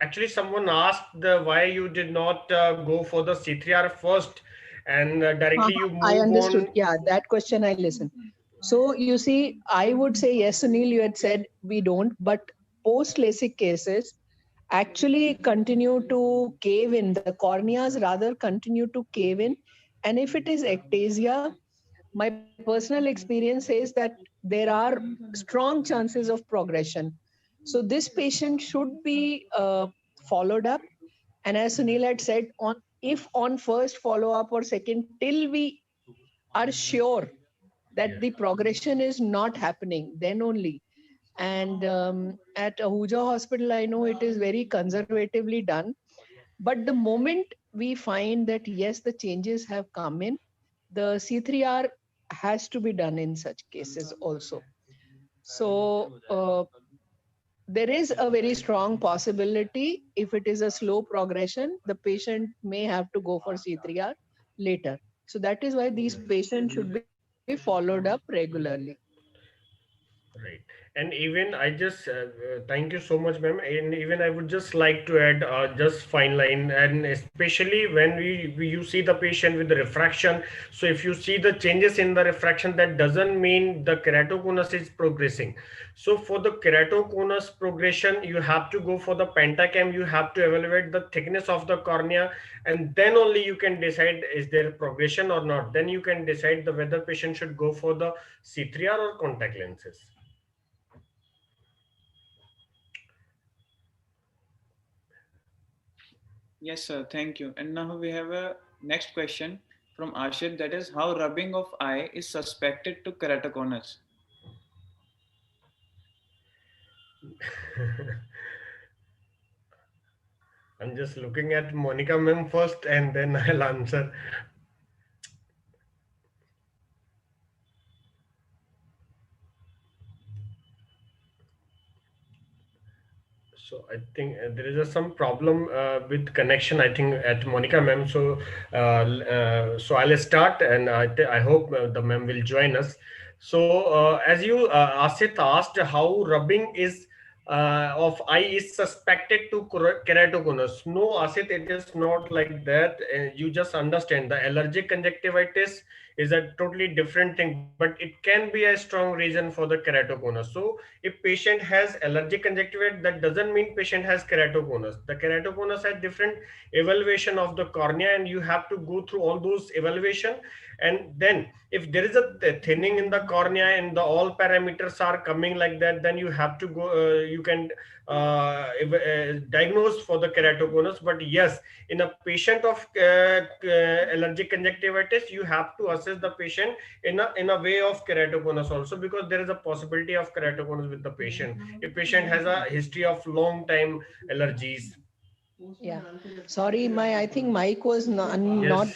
Actually, someone asked why you did not go for the C3R first, and directly you move I understood. on. Yeah, that question I listened. So you see, I would say yes, Sunil, you had said we don't, but post LASIK cases actually continue to cave in. The corneas rather continue to cave in. And if it is ectasia, my personal experience says that there are strong chances of progression. So this patient should be followed up. And as Sunil had said, if on first follow up or second, till we are sure that the progression is not happening, then only. And at Ahuja Hospital, I know it is very conservatively done. But the moment we find that, yes, the changes have come in, the C3R has to be done in such cases also. So there is a very strong possibility if it is a slow progression, the patient may have to go for C3R. later. So that is why these patients should be followed up regularly. Right. And even I just thank you so much, ma'am. And even I would just like to add just fine line, and especially when you see the patient with the refraction. So if you see the changes in the refraction, that doesn't mean the keratoconus is progressing. So for the keratoconus progression, you have to go for the pentacam. You have to evaluate the thickness of the cornea, and then only you can decide is there progression or not. Then you can decide the whether patient should go for the C3R or contact lenses. Yes, sir. Thank you. And now we have a next question from Ashit, that is how rubbing of eye is suspected to keratoconus. I'm just looking at Monica ma'am first and then I'll answer. So I think there is some problem with connection, I think, at Monica ma'am. So I'll start, and I hope the ma'am will join us. So as you Asit asked, how rubbing is of eye is suspected to keratoconus. No, Asit, it is not like that. You just understand the allergic conjunctivitis is a totally different thing, but it can be a strong reason for the keratoconus. So if patient has allergic conjunctivitis, that doesn't mean patient has keratoconus. The keratoconus has different evaluation of the cornea, and you have to go through all those evaluation. And then if there is a thinning in the cornea and the all parameters are coming like that, then you have to go, you can diagnose for the keratoconus. But yes, in a patient of allergic conjunctivitis, you have to assess the patient in a way of keratoconus also, because there is a possibility of keratoconus with the patient if patient has a history of long time allergies. Yeah. Sorry, I think mic was not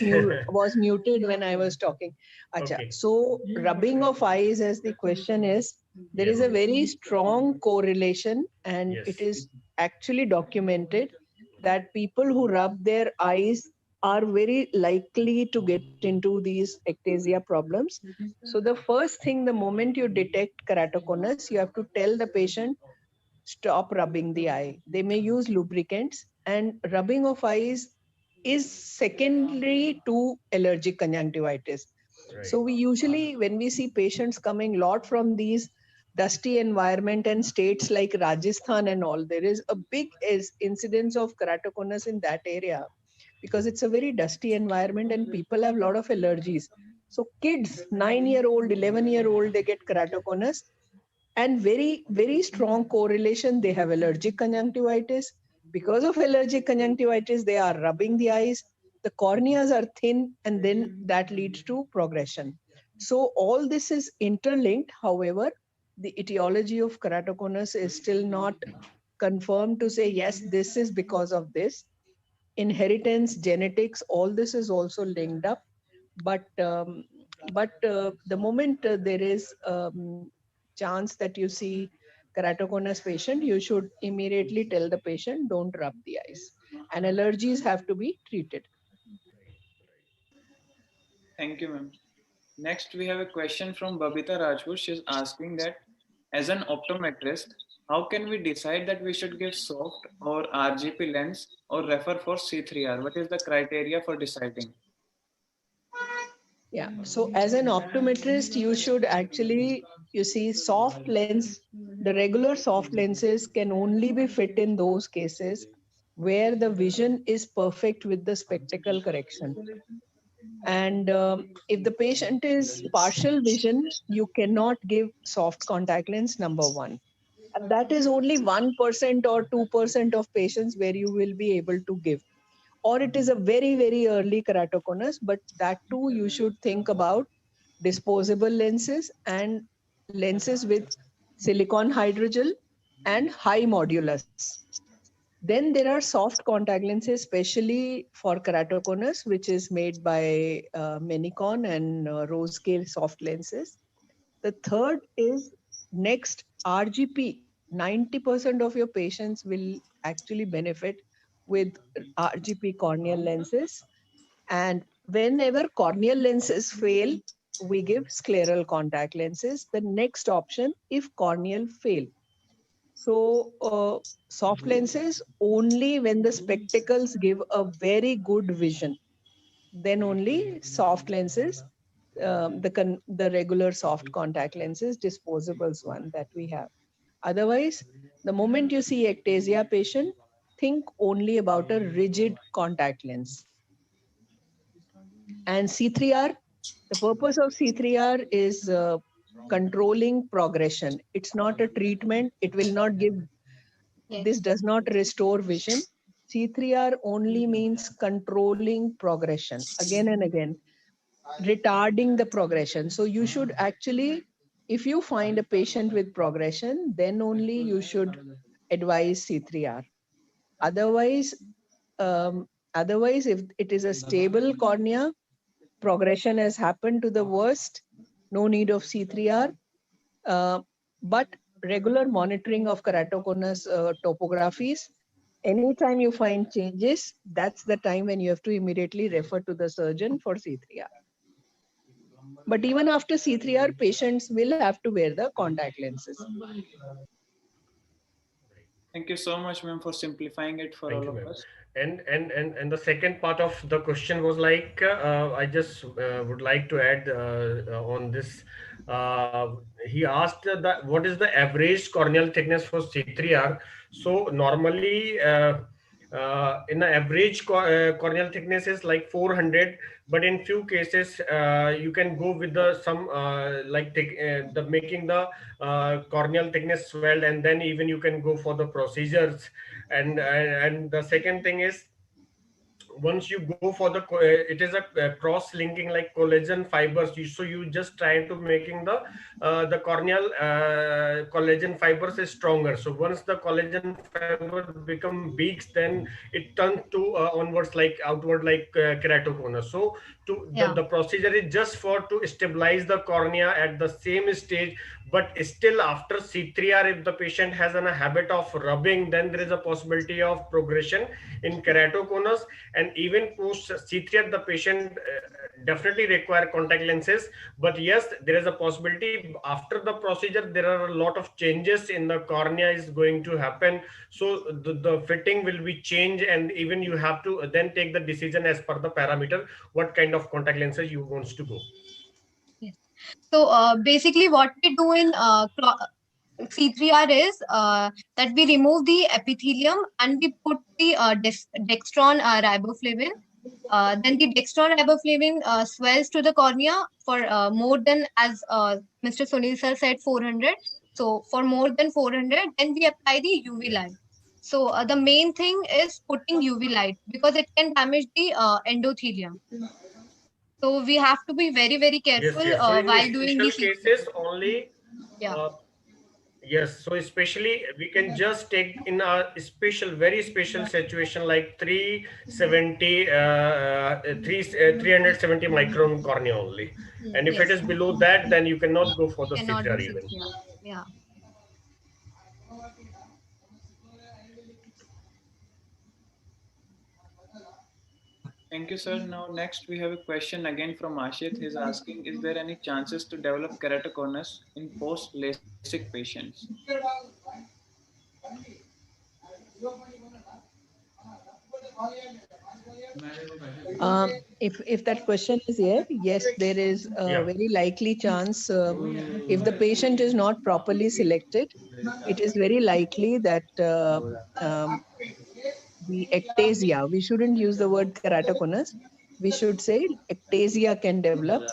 Yes. was muted when I was talking. Acha. Okay. So rubbing of eyes, as the question is, there is a very strong correlation, and Yes. it is actually documented that people who rub their eyes are very likely to get into these ectasia problems. So the first thing, the moment you detect keratoconus, you have to tell the patient, stop rubbing the eye. They may use lubricants, and rubbing of eyes is secondary to allergic conjunctivitis. Right. So we usually, when we see patients coming lot from these dusty environment and states like Rajasthan and all, there is a big incidence of keratoconus in that area, because it's a very dusty environment and people have a lot of allergies. So kids, 9-year-old, 11-year-old, they get keratoconus, and very strong correlation, they have allergic conjunctivitis. Because of allergic conjunctivitis, they are rubbing the eyes, the corneas are thin, and then that leads to progression. So all this is interlinked. However, the etiology of keratoconus is still not confirmed to say yes, this is because of this. Inheritance, genetics, all this is also linked up. But the moment there is chance that you see keratoconus patient, you should immediately tell the patient, don't rub the eyes, and allergies have to be treated. Thank you, ma'am. Next, we have a question from Babita Rajput. She's asking that as an optometrist, how can we decide that we should give soft or RGP lens or refer for C3R? What is the criteria for deciding? Yeah, so as an optometrist, you should actually, you see, soft lens, the regular soft lenses can only be fit in those cases where the vision is perfect with the spectacle correction. And if the patient is partial vision, you cannot give soft contact lens, number one. And that is only 1% or 2% of patients where you will be able to give. Or it is a very early keratoconus, but that too you should think about disposable lenses and lenses with silicon hydrogel and high modulus. Then there are soft contact lenses, especially for keratoconus, which is made by Menicon and Rosecale soft lenses. The third is next RGP. 90% of your patients will actually benefit with RGP corneal lenses. And Whenever corneal lenses fail, we give scleral contact lenses. The next option, if corneal fail. So soft lenses only when the spectacles give a very good vision. Then only soft lenses, the regular soft contact lenses, disposables one that we have. Otherwise, the moment you see ectasia patient, think only about a rigid contact lens. And C3R, the purpose of C3R is controlling progression. It's not a treatment. It will not give, this does not restore vision. C3R only means controlling progression again and again, retarding the progression. So you should actually, if you find a patient with progression, then only you should advise C3R. Otherwise, if it is a stable cornea, progression has happened to the worst, no need of C3R. But regular monitoring of keratoconus topographies, anytime you find changes, that's the time when you have to immediately refer to the surgeon for C3R. But even after C3R, patients will have to wear the contact lenses. Thank you so much, ma'am, for simplifying it for all of us. And the second part of the question was like, I just would like to add on this. He asked that what is the average corneal thickness for C3R? So normally, in the average corneal thickness is like 400, but in few cases you can go with the some like the making the corneal thickness swelled, and then even you can go for the procedures. And the second thing is, once you go for the it is a cross linking like collagen fibers, so you just try to making the corneal collagen fibers is stronger. So once the collagen fiber become big, then it turns to onwards like outward like keratoconus. So the procedure is just for to stabilize the cornea at the same stage. But still after C3R, if the patient has a habit of rubbing, then there is a possibility of progression in keratoconus. And even post C3R, the patient definitely require contact lenses. But yes, there is a possibility after the procedure, there are a lot of changes in the cornea is going to happen. So the fitting will be changed, and even you have to then take the decision as per the parameter, what kind of contact lenses you wants to go. So basically what we do in C3R is that we remove the epithelium and we put the dextron riboflavin. Then the dextron riboflavin swells to the cornea for more than, as Mr. Sunil sir said, 400. So for more than 400, then we apply the UV light. So the main thing is putting UV light because it can damage the endothelium. So we have to be very, very careful Yes. So while doing these cases only. Yes, so especially we can just take in a very special situation like 370 micron cornea only. And if it is below that, then you cannot go for the C3R even. Yeah. Thank you, sir. Now, next we have a question again from Ashit. He's asking, is there any chances to develop keratoconus in post-LASIK patients? If that question is yes, there is a very likely chance. If the patient is not properly selected, it is very likely that the ectasia, we shouldn't use the word keratoconus, we should say ectasia can develop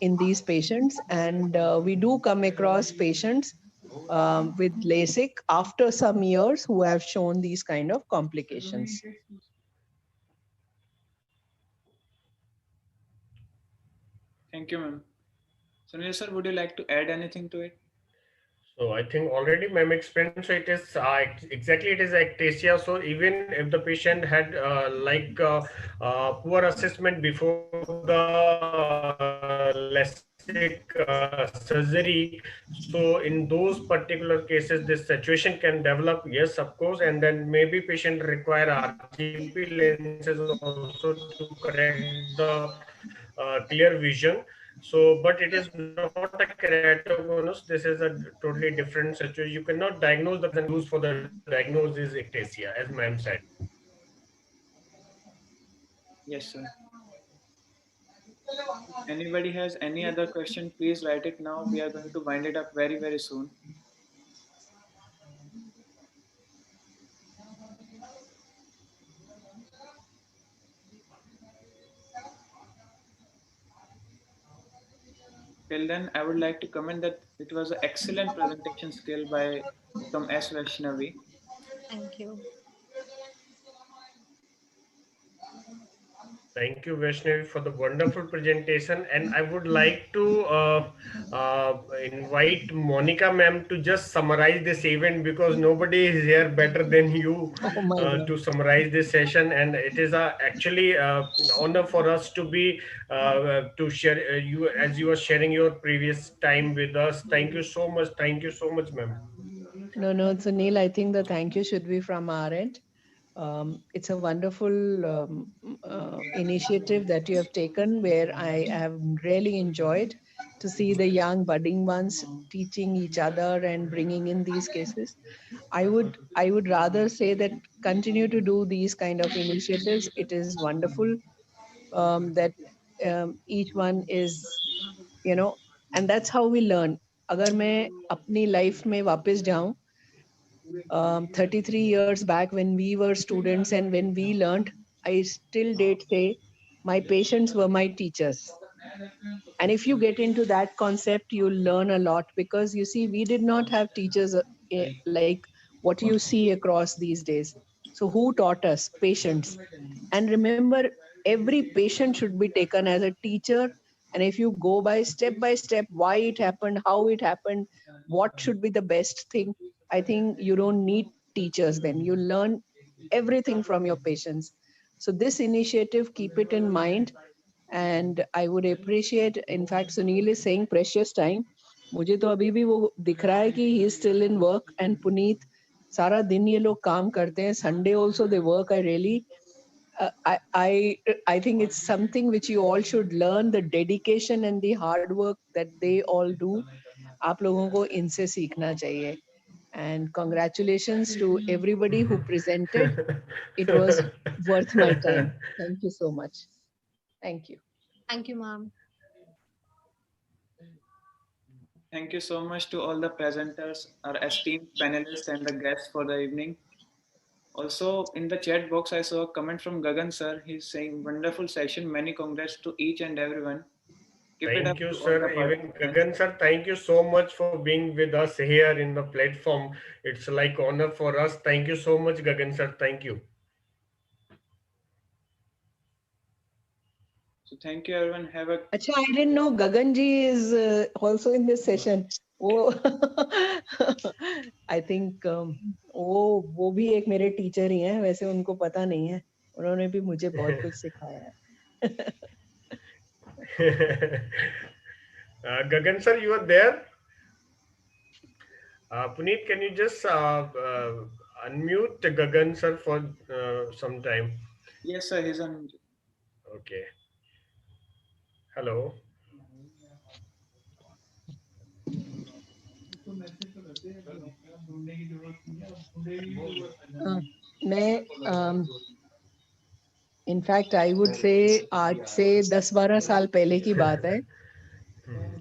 in these patients. And we do come across patients with LASIK after some years who have shown these kind of complications. Thank you, ma'am. Sunil sir, would you like to add anything to it? So I think already ma'am explained. So it is exactly, it is ectasia. So even if the patient had poor assessment before the surgery. So in those particular cases, this situation can develop, yes, of course, and then maybe patient require RGP lenses also to correct the clear vision. So, but it is not a keratoconus. This is a totally different situation. You cannot diagnose the use for the diagnosis ectasia, as ma'am said. Yes, sir. If anybody has any other question, please write it now. We are going to wind it up very, very soon. Till then, I would like to comment that it was an excellent presentation skill by from S. Vaishnavi. Thank you. Thank you, Vaishnavi, for the wonderful presentation. And I would like to invite Monica ma'am to just summarize this event, because nobody is here better than you Oh my God. to summarize this session. And it is actually honor for us to be to share you as you are sharing your previous time with us. Thank you so much. Thank you so much, ma'am. No, Sunil, I think the thank you should be from our end. It's a wonderful initiative that you have taken, where I have really enjoyed to see the young budding ones teaching each other and bringing in these cases. I would rather say that continue to do these kind of initiatives. It is wonderful that each one is, and that's how we learn. अगर मैं अपनी life में वापस जाऊं, 33 years back when we were students and when we learned, I still date say my patients were my teachers. And if you get into that concept, you learn a lot, because you see, we did not have teachers like what you see across these days. So who taught us? Patients. And remember, every patient should be taken as a teacher. And if you go by step, why it happened, how it happened, what should be the best thing, I think you don't need teachers then. You learn everything from your patients. So this initiative, keep it in mind. And I would appreciate, in fact, Sunil is saying precious time. मुझे तो अभी भी वो दिख रहा है कि he is still in work, and Puneet, सारा दिन ये लोग काम करते हैं. Sunday also they work. I really, I think it's something which you all should learn, the dedication and the hard work that they all do. आप लोगों को इनसे सीखना चाहिए. And congratulations to everybody who presented. It was worth my time. Thank you so much. Thank you. Thank you, ma'am. Thank you so much to all the presenters, our esteemed panelists, and the guests for the evening. Also, in the chat box, I saw a comment from Gagan sir. He's saying, "Wonderful session. Many congrats to each and everyone." Keep it up Thank you, to all the sir. Even participants. Gagan, sir, thank you so much for being with us here in the platform. It's like honor for us. Thank you so much, Gagan, sir. Thank you. So thank you, everyone. Have a Acha, I didn't know Gagan ji is also in this session. Oh, I think वो भी एक मेरे teacher ही हैं. वैसे उनको पता नहीं है. उन्होंने भी मुझे बहुत कुछ सिखाया है. Gagan, sir, you are there? Puneet, can you just unmute Gagan, sir, for some time? Yes, sir. He's on. Okay. Hello. मैं इनफैक्ट आई वुड से आज से 10-12 साल पहले की बात है.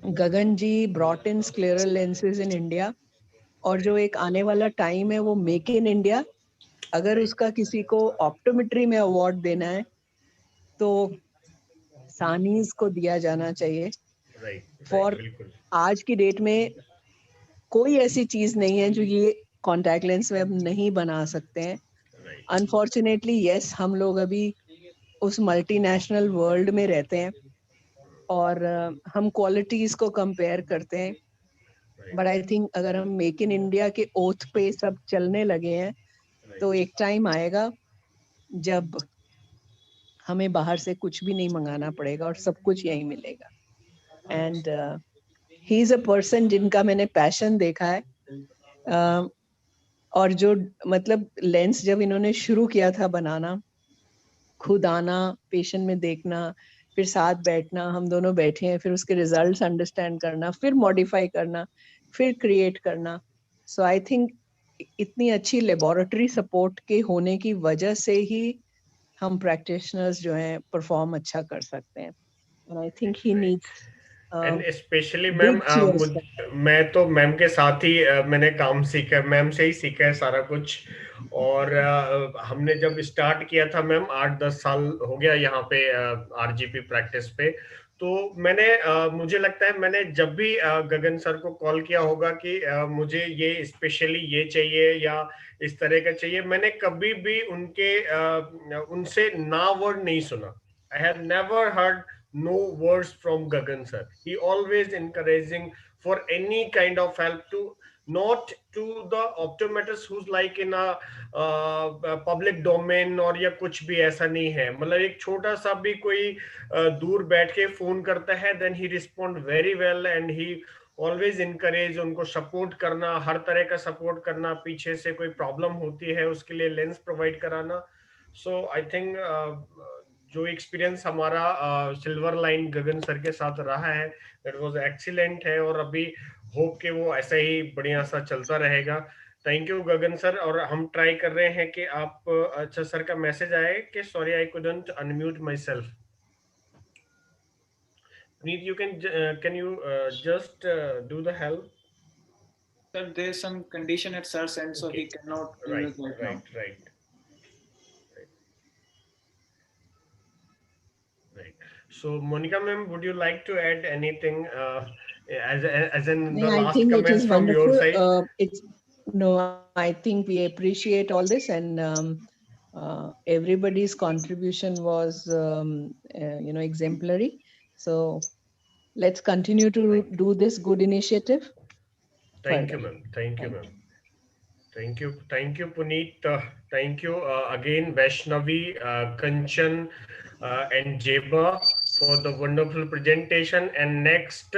Gagan ji brought in scleral lenses in India, और जो एक आने वाला टाइम है वो मेक इन इंडिया. अगर उसका किसी को ऑप्टोमेट्री में अवार्ड देना है तो सानीज को दिया जाना चाहिए. फॉर आज की डेट में कोई ऐसी चीज नहीं है जो ये कॉन्टैक्ट लेंस में अब नहीं बना सकते हैं. अनफॉर्चुनेटली यस, हम लोग अभी उस मल्टीनेशनल वर्ल्ड में रहते हैं और हम क्वालिटीज को कंपेयर करते हैं. बट आई थिंक अगर हम मेक इन इंडिया के ओथ पे सब चलने लगे हैं तो एक टाइम आएगा जब हमें बाहर से कुछ भी नहीं मंगाना पड़ेगा और सब कुछ यहीं मिलेगा. and he is a person जिनका मैंने passion देखा है, और जो मतलब लेंस जब इन्होंने शुरू किया था बनाना, खुद आना, पेशेंट में देखना, फिर साथ बैठना, हम दोनों बैठे हैं, फिर उसके रिजल्ट्स अंडरस्टैंड करना, फिर मॉडिफाई करना, फिर क्रिएट करना. सो आई थिंक इतनी अच्छी लेबोरेटरी सपोर्ट के होने की वजह से ही हम प्रैक्टिशनर्स जो हैं परफॉर्म अच्छा कर सकते हैं. And I think he needs and specially ma'am, मैं तो मैम के साथ ही मैंने काम सीखा, मैम से ही सीखा है सारा कुछ. और हमने जब स्टार्ट किया था मैम, 8-10 साल हो गया यहाँ पे आरजीपी प्रैक्टिस पे. तो मैंने मुझे लगता है मैंने जब भी गगन सर को कॉल किया होगा कि मुझे ये स्पेशली ये चाहिए या इस तरह का चाहिए, मैंने कभी भी उनसे ना वर्ड नहीं सुना. I have never heard no words from Gagan sir. He always encouraging for any kind of help, to not to the optometrist who's like in a public domain और या कुछ भी ऐसा नहीं है. मतलब एक छोटा सा भी कोई दूर बैठ के फोन करता है, then he respond very well and he always encourage उनको सपोर्ट करना, हर तरह का सपोर्ट करना, पीछे से कोई प्रॉब्लम होती है उसके लिए लेंस प्रोवाइड कराना. सो आई थिंक जो एक्सपीरियंस हमारा सिल्वर लाइन गगन सर के साथ रहा है, दैट वाज एक्सीलेंट है, और अभी होप के वो ऐसा ही बढ़िया सा चलता रहेगा. Thank you Gagan sir. और हम ट्राई कर रहे हैं कि आप, अच्छा सर का मैसेज आए कि sorry I couldn't unmute my self. Puneet, you can you just do the help? Sir, there is some condition at sir's end, so Okay. he cannot Right, use right now. right. So Monica ma'am, would you like to add anything as in the I last think it comments is from your wonderful. side? No, I think we appreciate all this, and everybody's contribution was exemplary. So let's continue to do this good initiative. Thank you ma'am. Thank you ma'am. Thank you Puneet. Thank you again Vaishnavi, Kanchan, and Jeba for the wonderful presentation. And next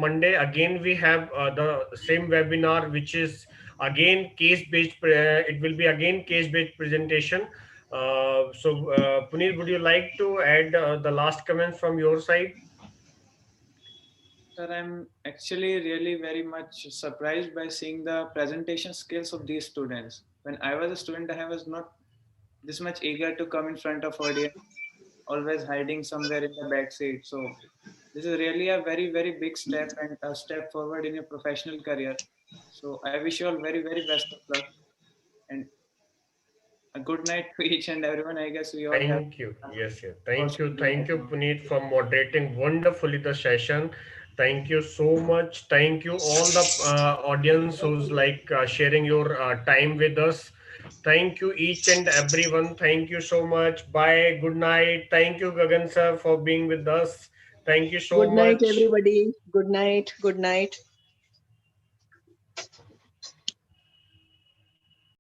Monday again we have the same webinar, which is again case-based. It will be again case-based presentation. So Puneet, would you like to add the last comments from your side? Sir, I'm actually really very much surprised by seeing the presentation skills of these students. When I was a student, I was not this much eager to come in front of audience, always hiding somewhere in the back seat. So this is really a very, very big step and a step forward in your professional career. So I wish you all very, very best of luck. And a good night to each and everyone. I guess we all have. Thank you. Yes. Thank you, Puneet, for moderating wonderfully the session. Thank you so much. Thank you all the audience who's like sharing your time with us. Thank you each and everyone. Thank you so much. Bye. Good night. Thank you, Gagan sir, for being with us. Thank you so much. Good night, everybody. Good night. Good night.